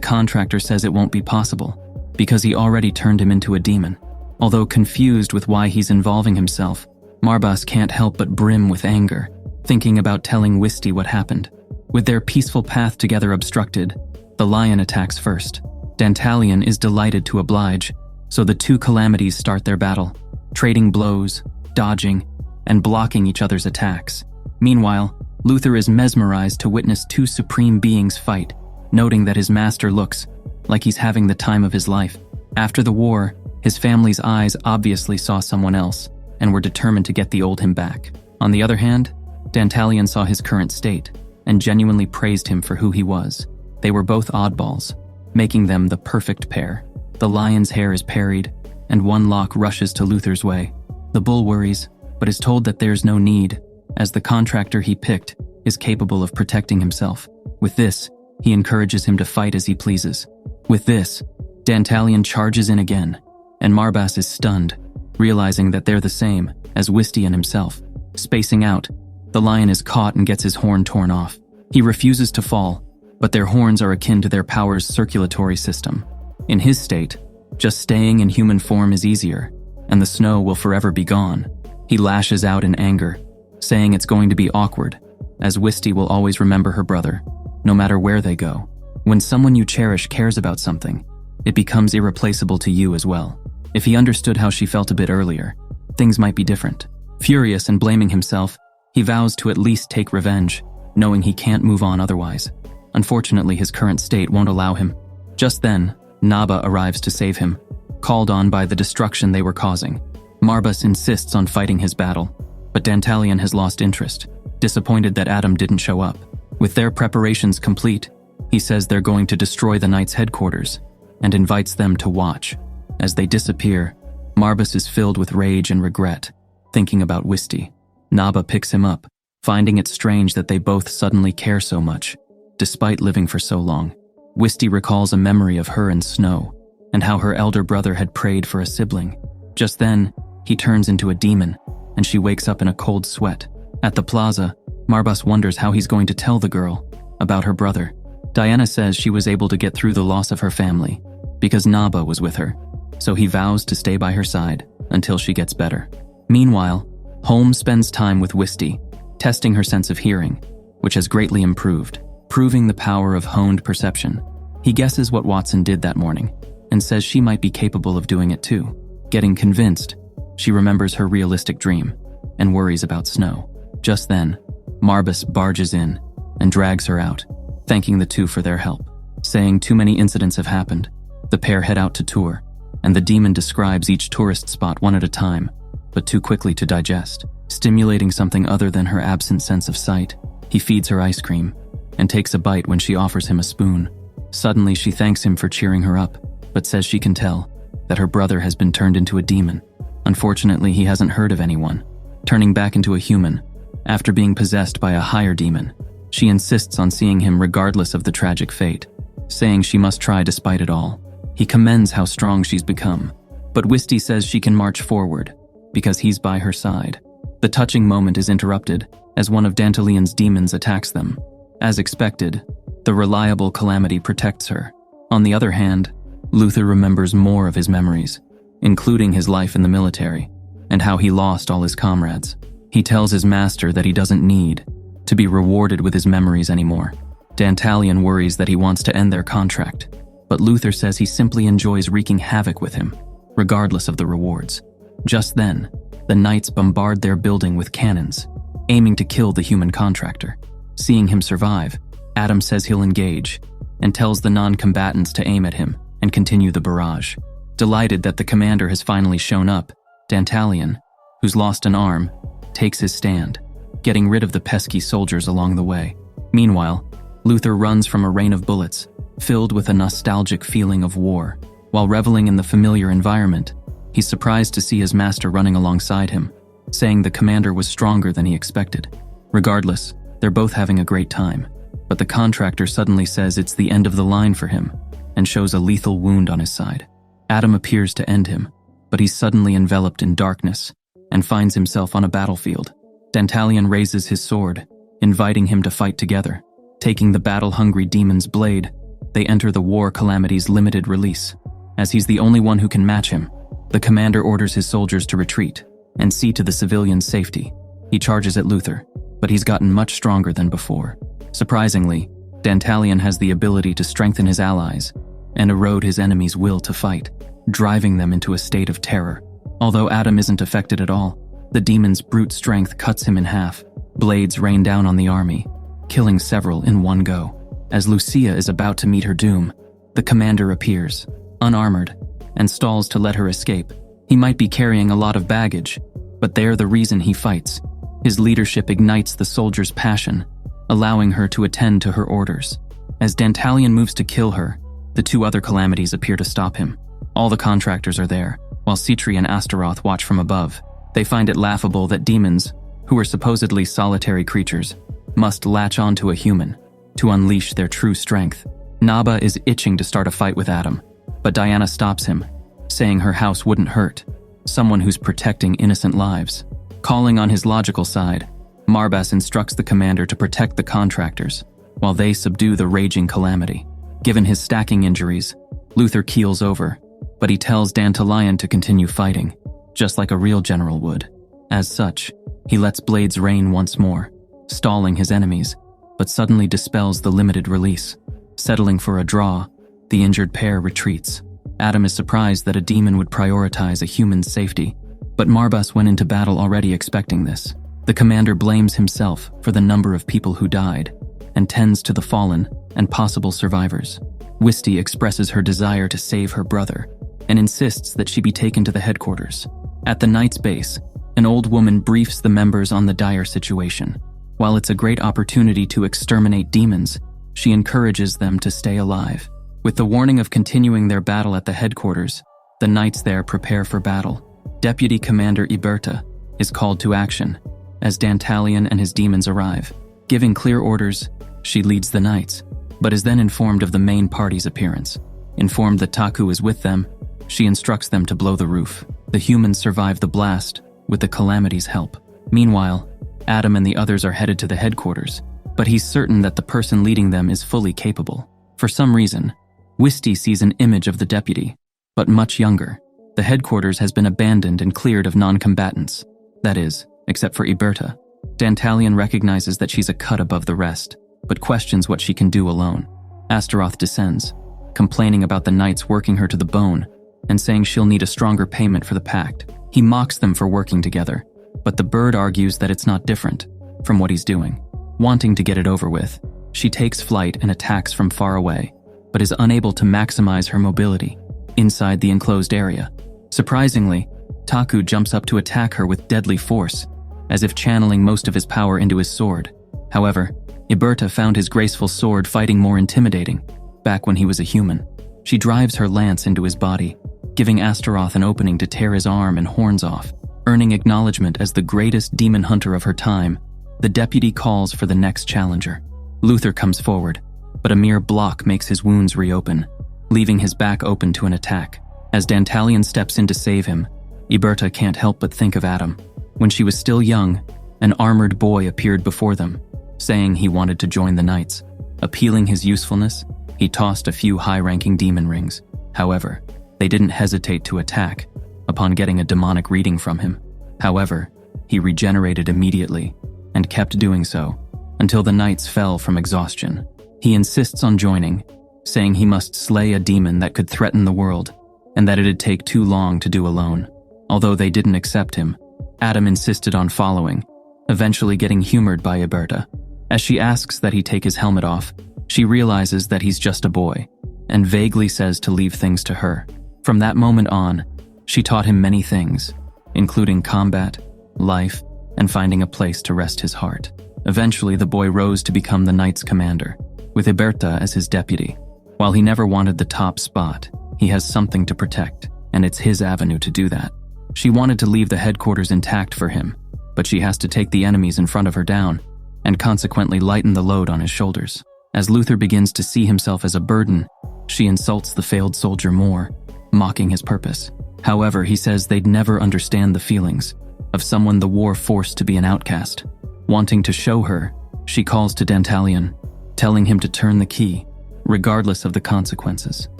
contractor says it won't be possible, because he already turned him into a demon. Although confused with why he's involving himself, Marbas can't help but brim with anger, thinking about telling Wisy what happened. With their peaceful path together obstructed, the lion attacks first. Dantalion is delighted to oblige, so the two calamities start their battle, trading blows, dodging, and blocking each other's attacks. Meanwhile, Luther is mesmerized to witness two supreme beings fight, noting that his master looks like he's having the time of his life. After the war, his family's eyes obviously saw someone else and were determined to get the old him back. On the other hand, Dantalion saw his current state and genuinely praised him for who he was. They were both oddballs, making them the perfect pair. The lion's hair is parried, and one lock rushes to Luther's way. The bull worries, but is told that there's no need, as the contractor he picked is capable of protecting himself. With this, he encourages him to fight as he pleases. With this, Dantalion charges in again, and Marbas is stunned, realizing that they're the same as Wisy and himself. Spacing out, the lion is caught and gets his horn torn off. He refuses to fall, but their horns are akin to their power's circulatory system. In his state, just staying in human form is easier, and the snow will forever be gone. He lashes out in anger, saying it's going to be awkward, as Wisy will always remember her brother, no matter where they go. When someone you cherish cares about something, it becomes irreplaceable to you as well. If he understood how she felt a bit earlier, things might be different. Furious and blaming himself, he vows to at least take revenge, knowing he can't move on otherwise. Unfortunately, his current state won't allow him. Just then, Naba arrives to save him, called on by the destruction they were causing. Marbas insists on fighting his battle, but Dantalion has lost interest, disappointed that Adam didn't show up. With their preparations complete, he says they're going to destroy the Knight's headquarters and invites them to watch. As they disappear, Marbas is filled with rage and regret, thinking about Wisy. Naba picks him up, finding it strange that they both suddenly care so much, despite living for so long. Wisy recalls a memory of her and Snow, and how her elder brother had prayed for a sibling. Just then, he turns into a demon, and she wakes up in a cold sweat. At the plaza, Marbas wonders how he's going to tell the girl about her brother. Diana says she was able to get through the loss of her family because Naba was with her, so he vows to stay by her side until she gets better. Meanwhile, Holmes spends time with Wisy, testing her sense of hearing, which has greatly improved, proving the power of honed perception. He guesses what Watson did that morning and says she might be capable of doing it too. Getting convinced, she remembers her realistic dream and worries about Snow. Just then, Marbas barges in and drags her out, thanking the two for their help. Saying too many incidents have happened, the pair head out to tour, and the demon describes each tourist spot one at a time, but too quickly to digest. Stimulating something other than her absent sense of sight, he feeds her ice cream and takes a bite when she offers him a spoon. Suddenly, she thanks him for cheering her up, but says she can tell that her brother has been turned into a demon. Unfortunately, he hasn't heard of anyone turning back into a human after being possessed by a higher demon. She insists on seeing him regardless of the tragic fate, saying she must try despite it all. He commends how strong she's become, but Wisy says she can march forward because he's by her side. The touching moment is interrupted as one of Dantalion's demons attacks them. As expected, the reliable Calamity protects her. On the other hand, Luther remembers more of his memories, including his life in the military and how he lost all his comrades. He tells his master that he doesn't need to be rewarded with his memories anymore. Dantalion worries that he wants to end their contract, but Luther says he simply enjoys wreaking havoc with him, regardless of the rewards. Just then, the Knights bombard their building with cannons, aiming to kill the human contractor. Seeing him survive, Adam says he'll engage and tells the non-combatants to aim at him and continue the barrage. Delighted that the commander has finally shown up, Dantalion, who's lost an arm, takes his stand, getting rid of the pesky soldiers along the way. Meanwhile, Luther runs from a rain of bullets, filled with a nostalgic feeling of war. While reveling in the familiar environment, he's surprised to see his master running alongside him, saying the commander was stronger than he expected. Regardless, they're both having a great time, but the contractor suddenly says it's the end of the line for him and shows a lethal wound on his side. Adam appears to end him, but he's suddenly enveloped in darkness and finds himself on a battlefield. Dantalion raises his sword, inviting him to fight together. Taking the battle-hungry demon's blade, they enter the War Calamity's limited release. As he's the only one who can match him, the commander orders his soldiers to retreat and see to the civilians' safety. He charges at Luther, but he's gotten much stronger than before. Surprisingly, Dantalion has the ability to strengthen his allies and erode his enemies' will to fight, driving them into a state of terror. Although Adam isn't affected at all, the demon's brute strength cuts him in half. Blades rain down on the army, killing several in one go. As Lucia is about to meet her doom, the commander appears, unarmored, and stalls to let her escape. He might be carrying a lot of baggage, but they're the reason he fights. His leadership ignites the soldier's passion, allowing her to attend to her orders. As Dantalion moves to kill her, the two other calamities appear to stop him. All the contractors are there, while Citri and Astaroth watch from above. They find it laughable that demons, who are supposedly solitary creatures, must latch onto a human to unleash their true strength. Naba is itching to start a fight with Adam, but Diana stops him, saying her house wouldn't hurt someone who's protecting innocent lives. Calling on his logical side, Marbas instructs the commander to protect the contractors, while they subdue the raging calamity. Given his stacking injuries, Luther keels over, but he tells Dantalion to continue fighting, just like a real general would. As such, he lets blades rain once more, stalling his enemies, but suddenly dispels the limited release. Settling for a draw, the injured pair retreats. Adam is surprised that a demon would prioritize a human's safety, but Marbas went into battle already expecting this. The commander blames himself for the number of people who died, and tends to the fallen and possible survivors. Wisy expresses her desire to save her brother and insists that she be taken to the headquarters. At the Knight's base, an old woman briefs the members on the dire situation. While it's a great opportunity to exterminate demons, she encourages them to stay alive. With the warning of continuing their battle at the headquarters, the Knights there prepare for battle. Deputy Commander Iberta is called to action as Dantalion and his demons arrive. Giving clear orders, she leads the Knights, but is then informed of the main party's appearance. Informed that Taku is with them, she instructs them to blow the roof. The humans survive the blast with the calamities' help. Meanwhile, Adam and the others are headed to the headquarters, but he's certain that the person leading them is fully capable. For some reason, Wisy sees an image of the deputy, but much younger. The headquarters has been abandoned and cleared of non-combatants. That is, except for Iberta. Dantalion recognizes that she's a cut above the rest, but questions what she can do alone. Astaroth descends, complaining about the Knights working her to the bone and saying she'll need a stronger payment for the pact. He mocks them for working together, but the bird argues that it's not different from what he's doing. Wanting to get it over with, she takes flight and attacks from far away, but is unable to maximize her mobility inside the enclosed area. Surprisingly, Taku jumps up to attack her with deadly force, as if channeling most of his power into his sword. However, Iberta found his graceful sword fighting more intimidating back when he was a human. She drives her lance into his body, giving Astaroth an opening to tear his arm and horns off. Earning acknowledgement as the greatest demon hunter of her time, the deputy calls for the next challenger. Luther comes forward, but a mere block makes his wounds reopen, leaving his back open to an attack. As Dantalion steps in to save him, Iberta can't help but think of Adam. When she was still young, an armored boy appeared before them, saying he wanted to join the Knights. Appealing his usefulness, he tossed a few high-ranking demon rings. However, they didn't hesitate to attack upon getting a demonic reading from him. However, he regenerated immediately and kept doing so until the Knights fell from exhaustion. He insists on joining, saying he must slay a demon that could threaten the world and that it'd take too long to do alone. Although they didn't accept him, Adam insisted on following, eventually getting humored by Iberta. As she asks that he take his helmet off, she realizes that he's just a boy and vaguely says to leave things to her. From that moment on, she taught him many things, including combat, life, and finding a place to rest his heart. Eventually, the boy rose to become the Knight's commander, with Iberta as his deputy. While he never wanted the top spot, he has something to protect, and it's his avenue to do that. She wanted to leave the headquarters intact for him, but she has to take the enemies in front of her down, and consequently lighten the load on his shoulders. As Luther begins to see himself as a burden, she insults the failed soldier more, mocking his purpose. However, he says they'd never understand the feelings of someone the war forced to be an outcast. Wanting to show her, she calls to Dantalion, telling him to turn the key, regardless of the consequences.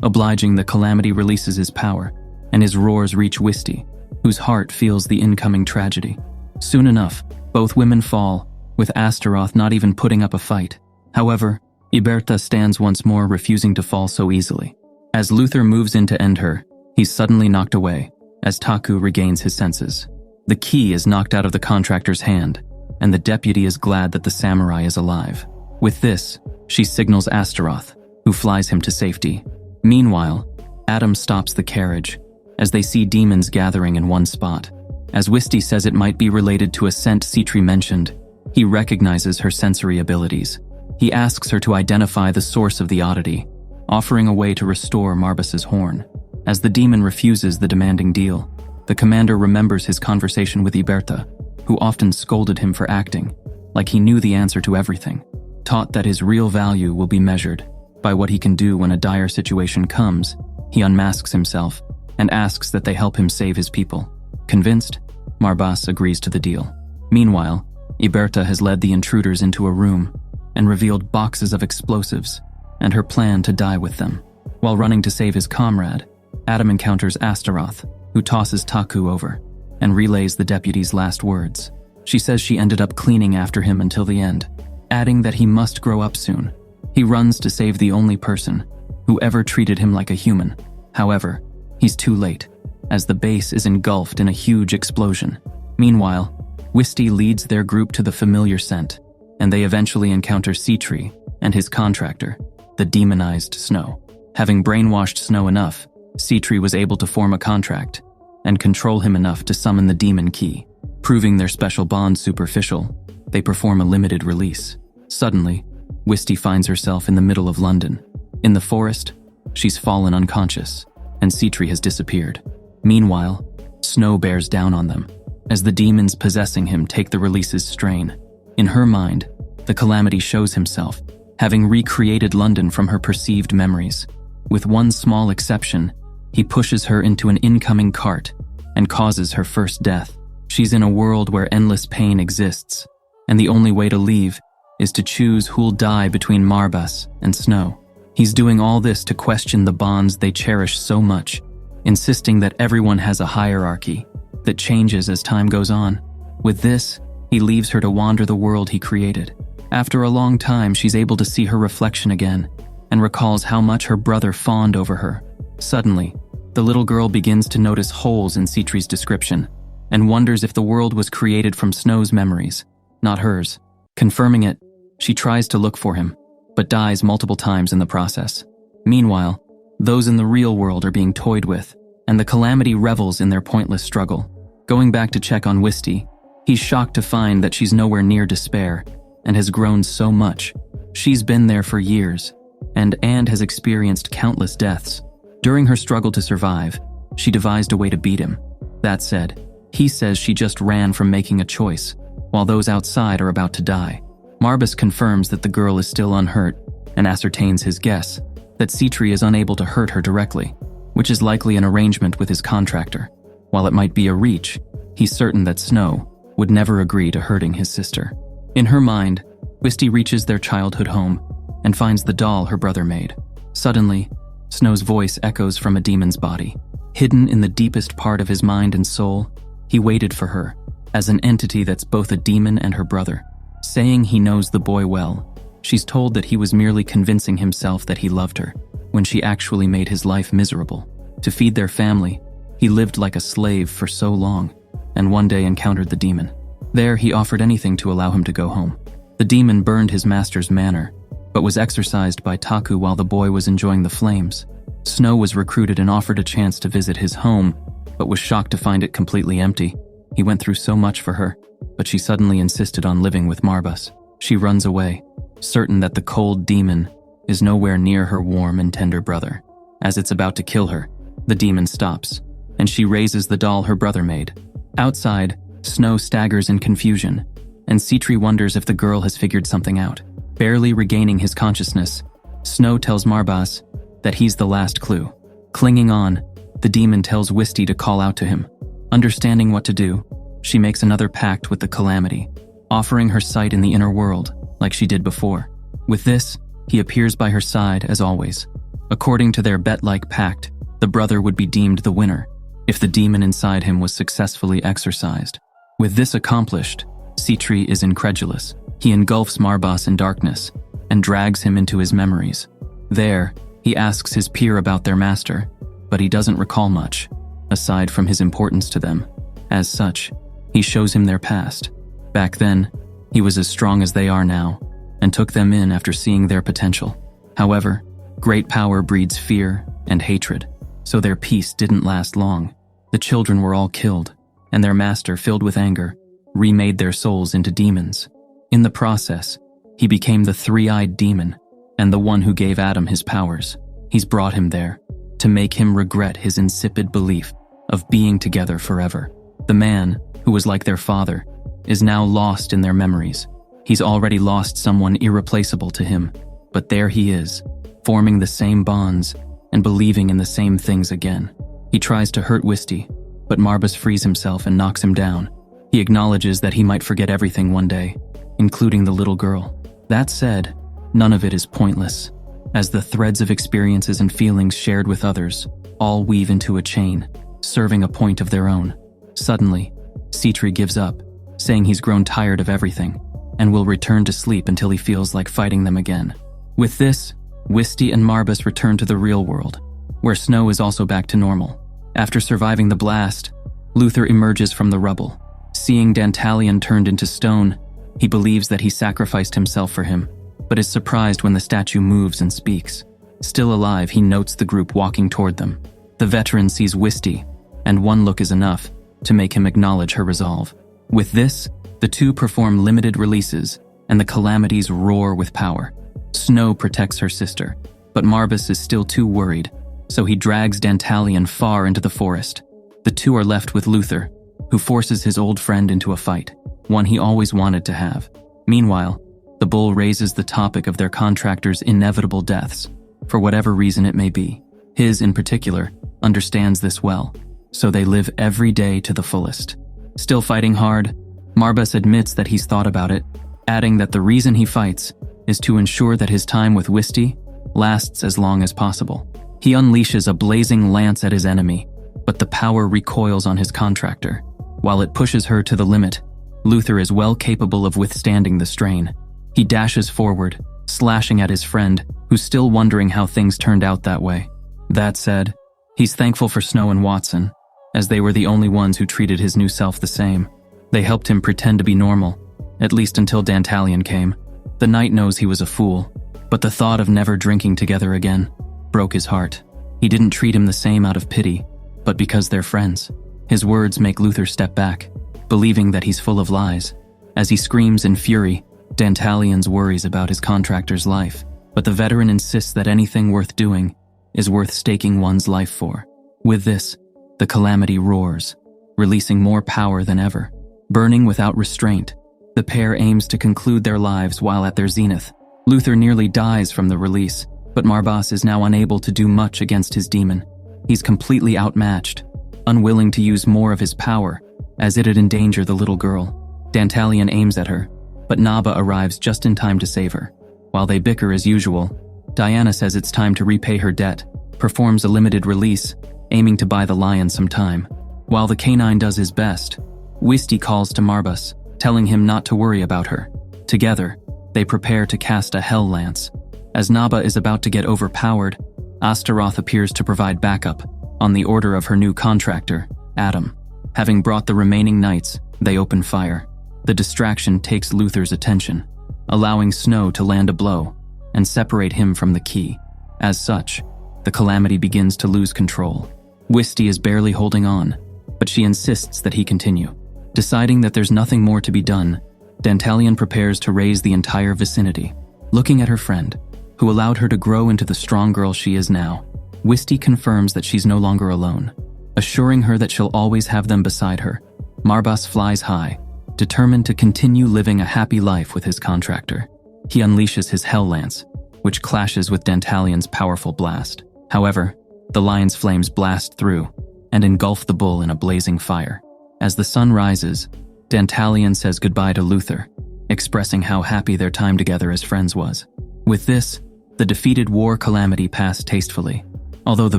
Obliging, the calamity releases his power, and his roars reach Wisy, whose heart feels the incoming tragedy. Soon enough, both women fall, with Astaroth not even putting up a fight. However, Iberta stands once more, refusing to fall so easily. As Luther moves in to end her, he's suddenly knocked away, as Taku regains his senses. The key is knocked out of the contractor's hand, and the deputy is glad that the samurai is alive. With this, she signals Astaroth, who flies him to safety. Meanwhile, Adam stops the carriage, as they see demons gathering in one spot. As Wisy says it might be related to a scent Citri mentioned, he recognizes her sensory abilities. He asks her to identify the source of the oddity, offering a way to restore Marbas's horn. As the demon refuses the demanding deal, the commander remembers his conversation with Iberta, who often scolded him for acting like he knew the answer to everything. Taught that his real value will be measured by what he can do when a dire situation comes, he unmasks himself and asks that they help him save his people. Convinced, Marbas agrees to the deal. Meanwhile, Iberta has led the intruders into a room and revealed boxes of explosives and her plan to die with them. While running to save his comrade, Adam encounters Astaroth, who tosses Taku over and relays the deputy's last words. She says she ended up cleaning after him until the end, adding that he must grow up soon. He runs to save the only person who ever treated him like a human. However, he's too late, as the base is engulfed in a huge explosion. Meanwhile, Wisy leads their group to the familiar scent, and they eventually encounter Citri and his contractor, the demonized Snow. Having brainwashed Snow enough, Citri was able to form a contract and control him enough to summon the demon key. Proving their special bond superficial, they perform a limited release. Suddenly, Wisty finds herself in the middle of London. In the forest, she's fallen unconscious, and Citri has disappeared. Meanwhile, Snow bears down on them, as the demons possessing him take the release's strain. In her mind, the Calamity shows himself, having recreated London from her perceived memories. With one small exception, he pushes her into an incoming cart and causes her first death. She's in a world where endless pain exists, and the only way to leave is to choose who'll die between Marbas and Snow. He's doing all this to question the bonds they cherish so much, insisting that everyone has a hierarchy that changes as time goes on. With this, he leaves her to wander the world he created. After a long time, she's able to see her reflection again and recalls how much her brother fawned over her. Suddenly, the little girl begins to notice holes in Citri's description and wonders if the world was created from Snow's memories, not hers. Confirming it, she tries to look for him, but dies multiple times in the process. Meanwhile, those in the real world are being toyed with, and the Calamity revels in their pointless struggle. Going back to check on Wisty, he's shocked to find that she's nowhere near despair and has grown so much. She's been there for years, and has experienced countless deaths. During her struggle to survive, she devised a way to beat him. That said, he says she just ran from making a choice, while those outside are about to die. Marbas confirms that the girl is still unhurt and ascertains his guess that Citri is unable to hurt her directly, which is likely an arrangement with his contractor. While it might be a reach, he's certain that Snow would never agree to hurting his sister. In her mind, Wisty reaches their childhood home and finds the doll her brother made. Suddenly, Snow's voice echoes from a demon's body. Hidden in the deepest part of his mind and soul, he waited for her, as an entity that's both a demon and her brother. Saying he knows the boy well, she's told that he was merely convincing himself that he loved her, when she actually made his life miserable. To feed their family, he lived like a slave for so long, and one day encountered the demon. There, he offered anything to allow him to go home. The demon burned his master's manor, but was exorcised by Taku while the boy was enjoying the flames. Snow was recruited and offered a chance to visit his home, but was shocked to find it completely empty. He went through so much for her, but she suddenly insisted on living with Marbas. She runs away, certain that the cold demon is nowhere near her warm and tender brother. As it's about to kill her, the demon stops, and she raises the doll her brother made. Outside, Snow staggers in confusion, and Citri wonders if the girl has figured something out. Barely regaining his consciousness, Snow tells Marbas that he's the last clue. Clinging on, the demon tells Wisty to call out to him. Understanding what to do, she makes another pact with the Calamity, offering her sight in the inner world, like she did before. With this, he appears by her side as always. According to their bet-like pact, the brother would be deemed the winner if the demon inside him was successfully exorcised. With this accomplished, Citri is incredulous. He engulfs Marbas in darkness and drags him into his memories. There, he asks his peer about their master, but he doesn't recall much, aside from his importance to them. As such, he shows him their past. Back then, he was as strong as they are now, and took them in after seeing their potential. However, great power breeds fear and hatred, so their peace didn't last long. The children were all killed, and their master, filled with anger, remade their souls into demons. In the process, he became the three-eyed demon, and the one who gave Adam his powers. He's brought him there to make him regret his insipid belief of being together forever. The man, who was like their father, is now lost in their memories. He's already lost someone irreplaceable to him, but there he is, forming the same bonds and believing in the same things again. He tries to hurt Wisty, but Marbas frees himself and knocks him down. He acknowledges that he might forget everything one day, including the little girl. That said, none of it is pointless, as the threads of experiences and feelings shared with others all weave into a chain, serving a point of their own. Suddenly, Citri gives up, saying he's grown tired of everything, and will return to sleep until he feels like fighting them again. With this, Wisty and Marbas return to the real world, where Snow is also back to normal. After surviving the blast, Luther emerges from the rubble. Seeing Dantalion turned into stone, he believes that he sacrificed himself for him, but is surprised when the statue moves and speaks. Still alive, he notes the group walking toward them. The veteran sees Wisy, and one look is enough to make him acknowledge her resolve. With this, the two perform limited releases, and the calamities roar with power. Snow protects her sister, but Marbas is still too worried, so he drags Dantalion far into the forest. The two are left with Luther, who forces his old friend into a fight, one he always wanted to have. Meanwhile, the bull raises the topic of their contractor's inevitable deaths, for whatever reason it may be. His, in particular, understands this well, so they live every day to the fullest. Still fighting hard, Marbas admits that he's thought about it, adding that the reason he fights is to ensure that his time with Wisy lasts as long as possible. He unleashes a blazing lance at his enemy, but the power recoils on his contractor. While it pushes her to the limit, Luther is well capable of withstanding the strain. He dashes forward, slashing at his friend, who's still wondering how things turned out that way. That said, he's thankful for Snow and Watson, as they were the only ones who treated his new self the same. They helped him pretend to be normal, at least until Dantalion came. The knight knows he was a fool, but the thought of never drinking together again broke his heart. He didn't treat him the same out of pity, but because they're friends. His words make Luther step back, believing that he's full of lies. As he screams in fury, Dantalion's worries about his contractor's life, but the veteran insists that anything worth doing is worth staking one's life for. With this, the calamity roars, releasing more power than ever. Burning without restraint, the pair aims to conclude their lives while at their zenith. Luther nearly dies from the release, but Marbas is now unable to do much against his demon. He's completely outmatched, unwilling to use more of his power, as it'd endanger the little girl. Dantalion aims at her, but Naba arrives just in time to save her. While they bicker as usual, Diana says it's time to repay her debt, performs a limited release, aiming to buy the lion some time. While the canine does his best, Wisy calls to Marbas, telling him not to worry about her. Together, they prepare to cast a hell lance. As Naba is about to get overpowered, Astaroth appears to provide backup, on the order of her new contractor, Adam. Having brought the remaining knights, they open fire. The distraction takes Luther's attention, allowing Snow to land a blow and separate him from the key. As such, the calamity begins to lose control. Wisy is barely holding on, but she insists that he continue. Deciding that there's nothing more to be done, Dantalion prepares to raise the entire vicinity. Looking at her friend, who allowed her to grow into the strong girl she is now, Wisy confirms that she's no longer alone, assuring her that she'll always have them beside her. Marbas flies high, determined to continue living a happy life with his contractor. He unleashes his hell lance, which clashes with Dantalion's powerful blast. However, the lion's flames blast through and engulf the bull in a blazing fire. As the sun rises, Dantalion says goodbye to Luther, expressing how happy their time together as friends was. With this, the defeated war calamity passed tastefully. Although the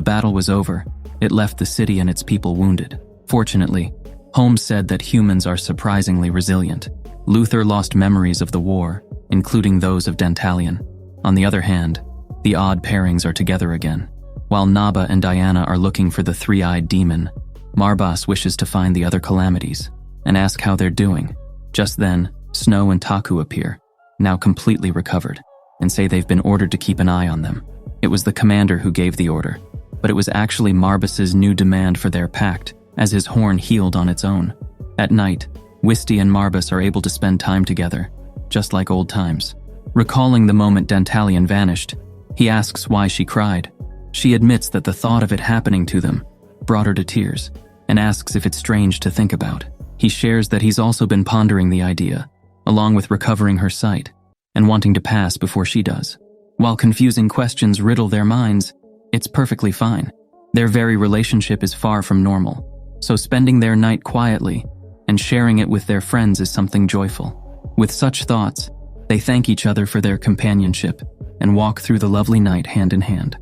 battle was over, it left the city and its people wounded. Fortunately, Holmes said that humans are surprisingly resilient. Luther lost memories of the war, including those of Dantalion. On the other hand, the odd pairings are together again. While Naba and Diana are looking for the three-eyed demon, Marbas wishes to find the other calamities and ask how they're doing. Just then, Snow and Taku appear, now completely recovered, and say they've been ordered to keep an eye on them. It was the commander who gave the order, but it was actually Marbas's new demand for their pact, as his horn healed on its own. At night, Wisy and Marbas are able to spend time together, just like old times. Recalling the moment Dantalion vanished, he asks why she cried. She admits that the thought of it happening to them brought her to tears, and asks if it's strange to think about. He shares that he's also been pondering the idea, along with recovering her sight, and wanting to pass before she does. While confusing questions riddle their minds, it's perfectly fine. Their very relationship is far from normal, so spending their night quietly and sharing it with their friends is something joyful. With such thoughts, they thank each other for their companionship and walk through the lovely night hand in hand.